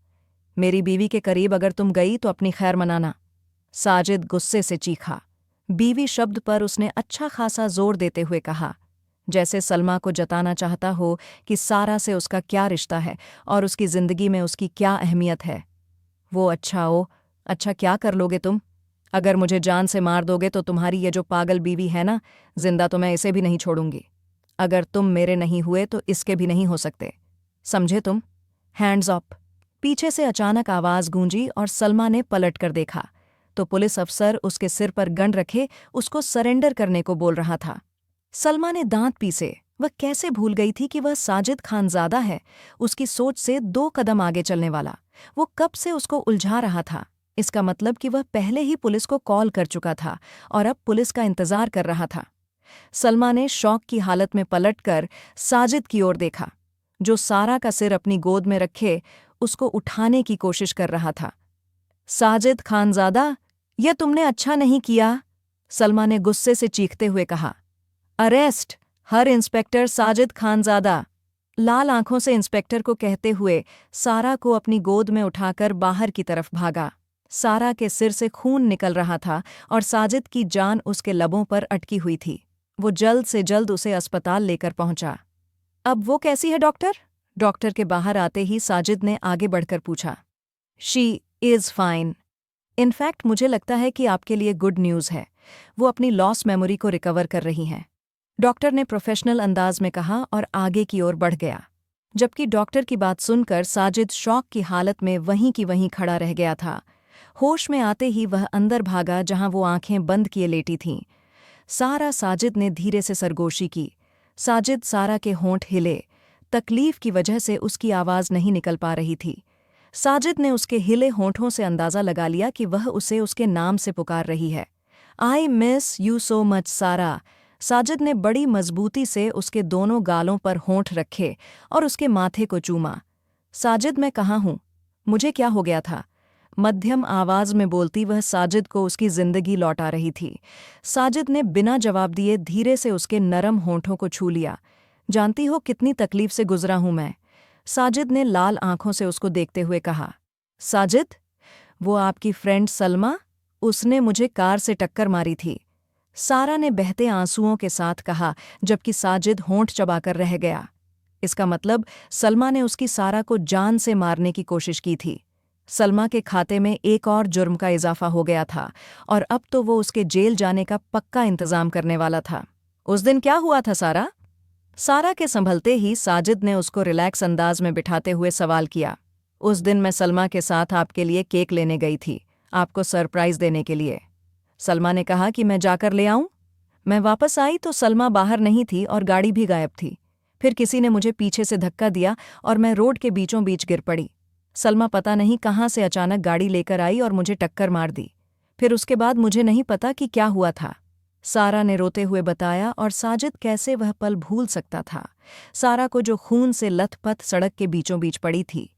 A: मेरी बीवी के करीब अगर तुम गई तो अपनी खैर मनाना। साजिद गुस्से से चीखा। बीवी शब्द पर उसने अच्छा खासा जोर देते हुए कहा, जैसे सलमा को जताना चाहता हो कि सारा से उसका क्या रिश्ता है और उसकी जिंदगी में उसकी क्या अहमियत है। वो अच्छा क्या कर लोगे तुम? अगर मुझे जान से मार दोगे तो तुम्हारी ये जो पागल बीवी है ना, जिंदा तो मैं इसे भी नहीं छोड़ूंगी। अगर तुम मेरे नहीं हुए तो इसके भी नहीं हो सकते, समझे तुम? Hands up. पीछे से अचानक आवाज गूंजी और सलमा ने पलट कर देखा तो पुलिस अफसर उसके सिर पर गन रखे उसको सरेंडर करने को बोल रहा था। सलमा ने दांत पीसे। वह कैसे भूल गई थी कि वह साजिद खानज़ादा है, उसकी सोच से 2 कदम आगे चलने वाला। वो कब से उसको उलझा रहा था। इसका मतलब कि वह पहले ही पुलिस को कॉल कर चुका था और अब पुलिस का इंतजार कर रहा था। सलमा ने शौक की हालत में पलटकर साजिद की ओर देखा, जो सारा का सिर अपनी गोद में रखे उसको उठाने की कोशिश कर रहा था। साजिद खानज़ादा, यह तुमने अच्छा नहीं किया, सलमा ने गुस्से से चीखते हुए कहा। अरेस्ट हर इंस्पेक्टर साजिद खानज़ादा। लाल आंखों से इंस्पेक्टर को कहते हुए सारा को अपनी गोद में उठाकर बाहर की तरफ भागा। सारा के सिर से खून निकल रहा था और साजिद की जान उसके लबों पर अटकी हुई थी। वो जल्द से जल्द उसे अस्पताल लेकर पहुंचा। अब वो कैसी है डॉक्टर? डॉक्टर के बाहर आते ही साजिद ने आगे बढ़कर पूछा। She is fine. इनफैक्ट मुझे लगता है कि आपके लिए गुड न्यूज़ है, वो अपनी लॉस मेमोरी को रिकवर कर रही हैं, डॉक्टर ने प्रोफेशनल अंदाज में कहा और आगे की ओर बढ़ गया। जबकि डॉक्टर की बात सुनकर साजिद शॉक की हालत में वहीं की वहीं खड़ा रह गया था। होश में आते ही वह अंदर भागा जहां वो आंखें बंद किए लेटी थीं। सारा साजिद ने धीरे से सरगोशी की। साजिद सारा के होंठ हिले। तकलीफ की वजह से उसकी आवाज़ नहीं निकल पा रही थी। साजिद ने उसके हिले होंठों से अंदाज़ा लगा लिया कि वह उसे उसके नाम से पुकार रही है। I miss you so much सारा। साजिद ने बड़ी मजबूती से उसके दोनों गालों पर होंठ रखे और उसके माथे को चूमा। साजिद, मैं कहाँ हूँ? मुझे क्या हो गया था? मध्यम आवाज में बोलती वह साजिद को उसकी जिंदगी लौटा रही थी। साजिद ने बिना जवाब दिए धीरे से उसके नरम होंठों को छू लिया। जानती हो कितनी तकलीफ से गुजरा हूं मैं? साजिद ने लाल आंखों से उसको देखते हुए कहा। साजिद, वो आपकी फ्रेंड सलमा, उसने मुझे कार से टक्कर मारी थी, सारा ने बहते आंसुओं के साथ कहा, जबकि साजिद होंठ चबाकर रह गया। इसका मतलब सलमा ने उसकी सारा को जान से मारने की कोशिश की थी। सलमा के खाते में एक और जुर्म का इजाफा हो गया था और अब तो वो उसके जेल जाने का पक्का इंतजाम करने वाला था। उस दिन क्या हुआ था सारा? सारा के संभलते ही साजिद ने उसको रिलैक्स अंदाज में बिठाते हुए सवाल किया। उस दिन मैं सलमा के साथ आपके लिए केक लेने गई थी, आपको सरप्राइज देने के लिए। सलमा ने कहा कि मैं जाकर ले आऊं। मैं वापस आई तो सलमा बाहर नहीं थी और गाड़ी भी गायब थी। फिर किसी ने मुझे पीछे से धक्का दिया और मैं रोड के बीचों बीच गिर पड़ी। सलमा पता नहीं कहाँ से अचानक गाड़ी लेकर आई और मुझे टक्कर मार दी। फिर उसके बाद मुझे नहीं पता कि क्या हुआ था, सारा ने रोते हुए बताया। और साजिद कैसे वह पल भूल सकता था, सारा को जो खून से लथपथ सड़क के बीचों बीच पड़ी थी।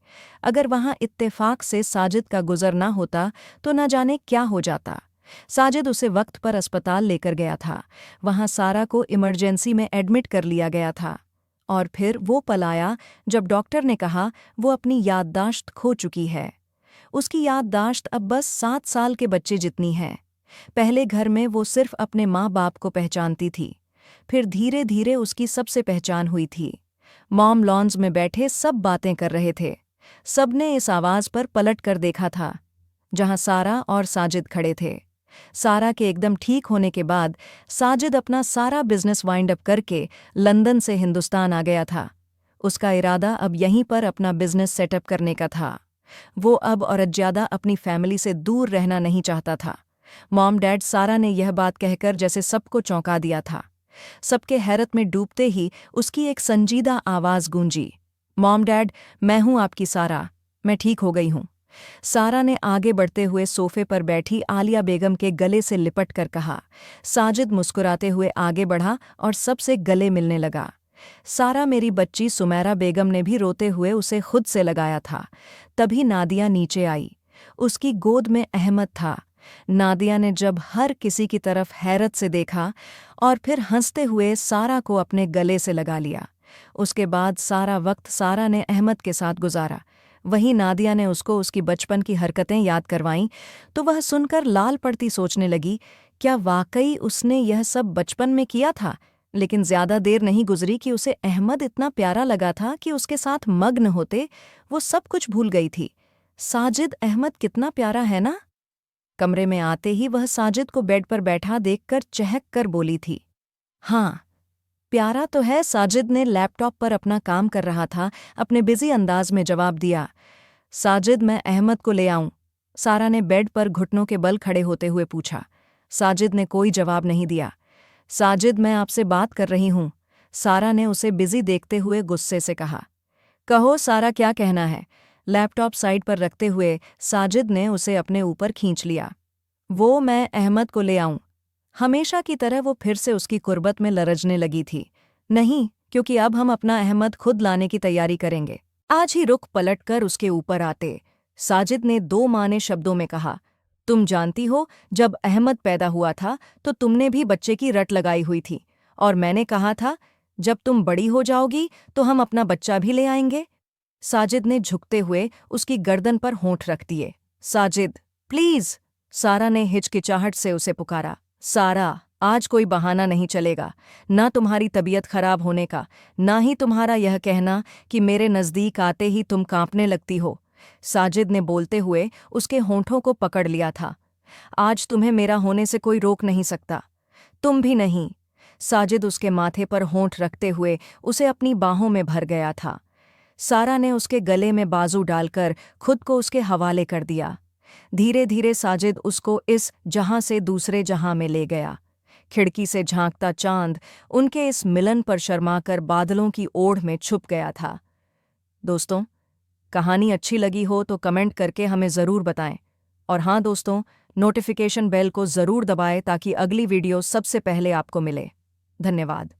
A: अगर वहां इत्तेफाक से साजिद का गुजर ना होता तो न जाने क्या हो जाता। साजिद उसे वक्त पर अस्पताल लेकर गया था। वहां सारा को इमरजेंसी में एडमिट कर लिया गया था। और फिर वो पल आया जब डॉक्टर ने कहा वो अपनी याददाश्त खो चुकी है। उसकी याददाश्त अब बस 7 साल के बच्चे जितनी है। पहले घर में वो सिर्फ अपने माँ बाप को पहचानती थी। फिर धीरे धीरे उसकी सबसे पहचान हुई थी। मॉम लॉन्ज में बैठे सब बातें कर रहे थे। सबने इस आवाज पर पलट कर देखा था, जहां सारा और साजिद खड़े थे। सारा के एकदम ठीक होने के बाद साजिद अपना सारा बिजनेस वाइंड अप करके लंदन से हिंदुस्तान आ गया था। उसका इरादा अब यहीं पर अपना बिजनेस सेटअप करने का था। वो अब और ज्यादा अपनी फैमिली से दूर रहना नहीं चाहता था। मॉम डैड सारा ने यह बात कहकर जैसे सबको चौंका दिया था। सबके हैरत में डूबते ही उसकी एक संजीदा आवाज गूंजी, मॉम डैड, मैं हूं आपकी सारा, मैं ठीक हो गई हूं। सारा ने आगे बढ़ते हुए सोफे पर बैठी आलिया बेगम के गले से लिपट कर कहा। साजिद मुस्कुराते हुए आगे बढ़ा और सबसे गले मिलने लगा। सारा मेरी बच्ची सुमैरा बेगम ने भी रोते हुए उसे खुद से लगाया था। तभी नादिया नीचे आई। उसकी गोद में अहमद था। नादिया ने जब हर किसी की तरफ हैरत से देखा और फिर हंसते हुए सारा को अपने गले से लगा लिया। उसके बाद सारा वक्त सारा ने अहमद के साथ गुजारा। वहीं नादिया ने उसको उसकी बचपन की हरकतें याद करवाईं तो वह सुनकर लाल पड़ती सोचने लगी, क्या वाकई उसने यह सब बचपन में किया था। लेकिन ज्यादा देर नहीं गुजरी कि उसे अहमद इतना प्यारा लगा था कि उसके साथ मग्न होते वो सब कुछ भूल गई थी। साजिद अहमद कितना प्यारा है ना। कमरे में आते ही वह साजिद को बेड पर बैठा देखकर चहक कर बोली थी। हाँ, प्यारा तो है, साजिद ने लैपटॉप पर अपना काम कर रहा था अपने बिजी अंदाज में जवाब दिया। साजिद, मैं अहमद को ले आऊं? सारा ने बेड पर घुटनों के बल खड़े होते हुए पूछा। साजिद ने कोई जवाब नहीं दिया। साजिद, मैं आपसे बात कर रही हूं, सारा ने उसे बिजी देखते हुए गुस्से से कहा। कहो सारा, क्या कहना है? लैपटॉप साइड पर रखते हुए साजिद ने उसे अपने ऊपर खींच लिया। वो मैं अहमद को ले आऊं? हमेशा की तरह वो फिर से उसकी कुर्बत में लरजने लगी थी। नहीं, क्योंकि अब हम अपना अहमद खुद लाने की तैयारी करेंगे। आज ही रुख पलटकर उसके ऊपर आते साजिद ने दो माने शब्दों में कहा, तुम जानती हो, जब अहमद पैदा हुआ था तो तुमने भी बच्चे की रट लगाई हुई थी और मैंने कहा था जब तुम बड़ी हो जाओगी तो हम अपना बच्चा भी ले आएंगे। साजिद ने झुकते हुए उसकी गर्दन पर होंठ रख दिए। साजिद, प्लीज, सारा ने हिचकिचाहट से उसे पुकारा। सारा, आज कोई बहाना नहीं चलेगा, ना तुम्हारी तबीयत खराब होने का, ना ही तुम्हारा यह कहना कि मेरे नज़दीक आते ही तुम कांपने लगती हो। साजिद ने बोलते हुए उसके होंठों को पकड़ लिया था। आज तुम्हें मेरा होने से कोई रोक नहीं सकता, तुम भी नहीं। साजिद उसके माथे पर होंठ रखते हुए उसे अपनी बाहों में भर गया था। सारा ने उसके गले में बाजू डालकर खुद को उसके हवाले कर दिया। धीरे धीरे साजिद उसको इस जहां से दूसरे जहां में ले गया। खिड़की से झांकता चांद उनके इस मिलन पर शर्माकर बादलों की ओढ़ में छुप गया था। दोस्तों, कहानी अच्छी लगी हो तो कमेंट करके हमें ज़रूर बताएं। और हाँ दोस्तों, नोटिफिकेशन बेल को ज़रूर दबाएं ताकि अगली वीडियो सबसे पहले आपको मिले। धन्यवाद।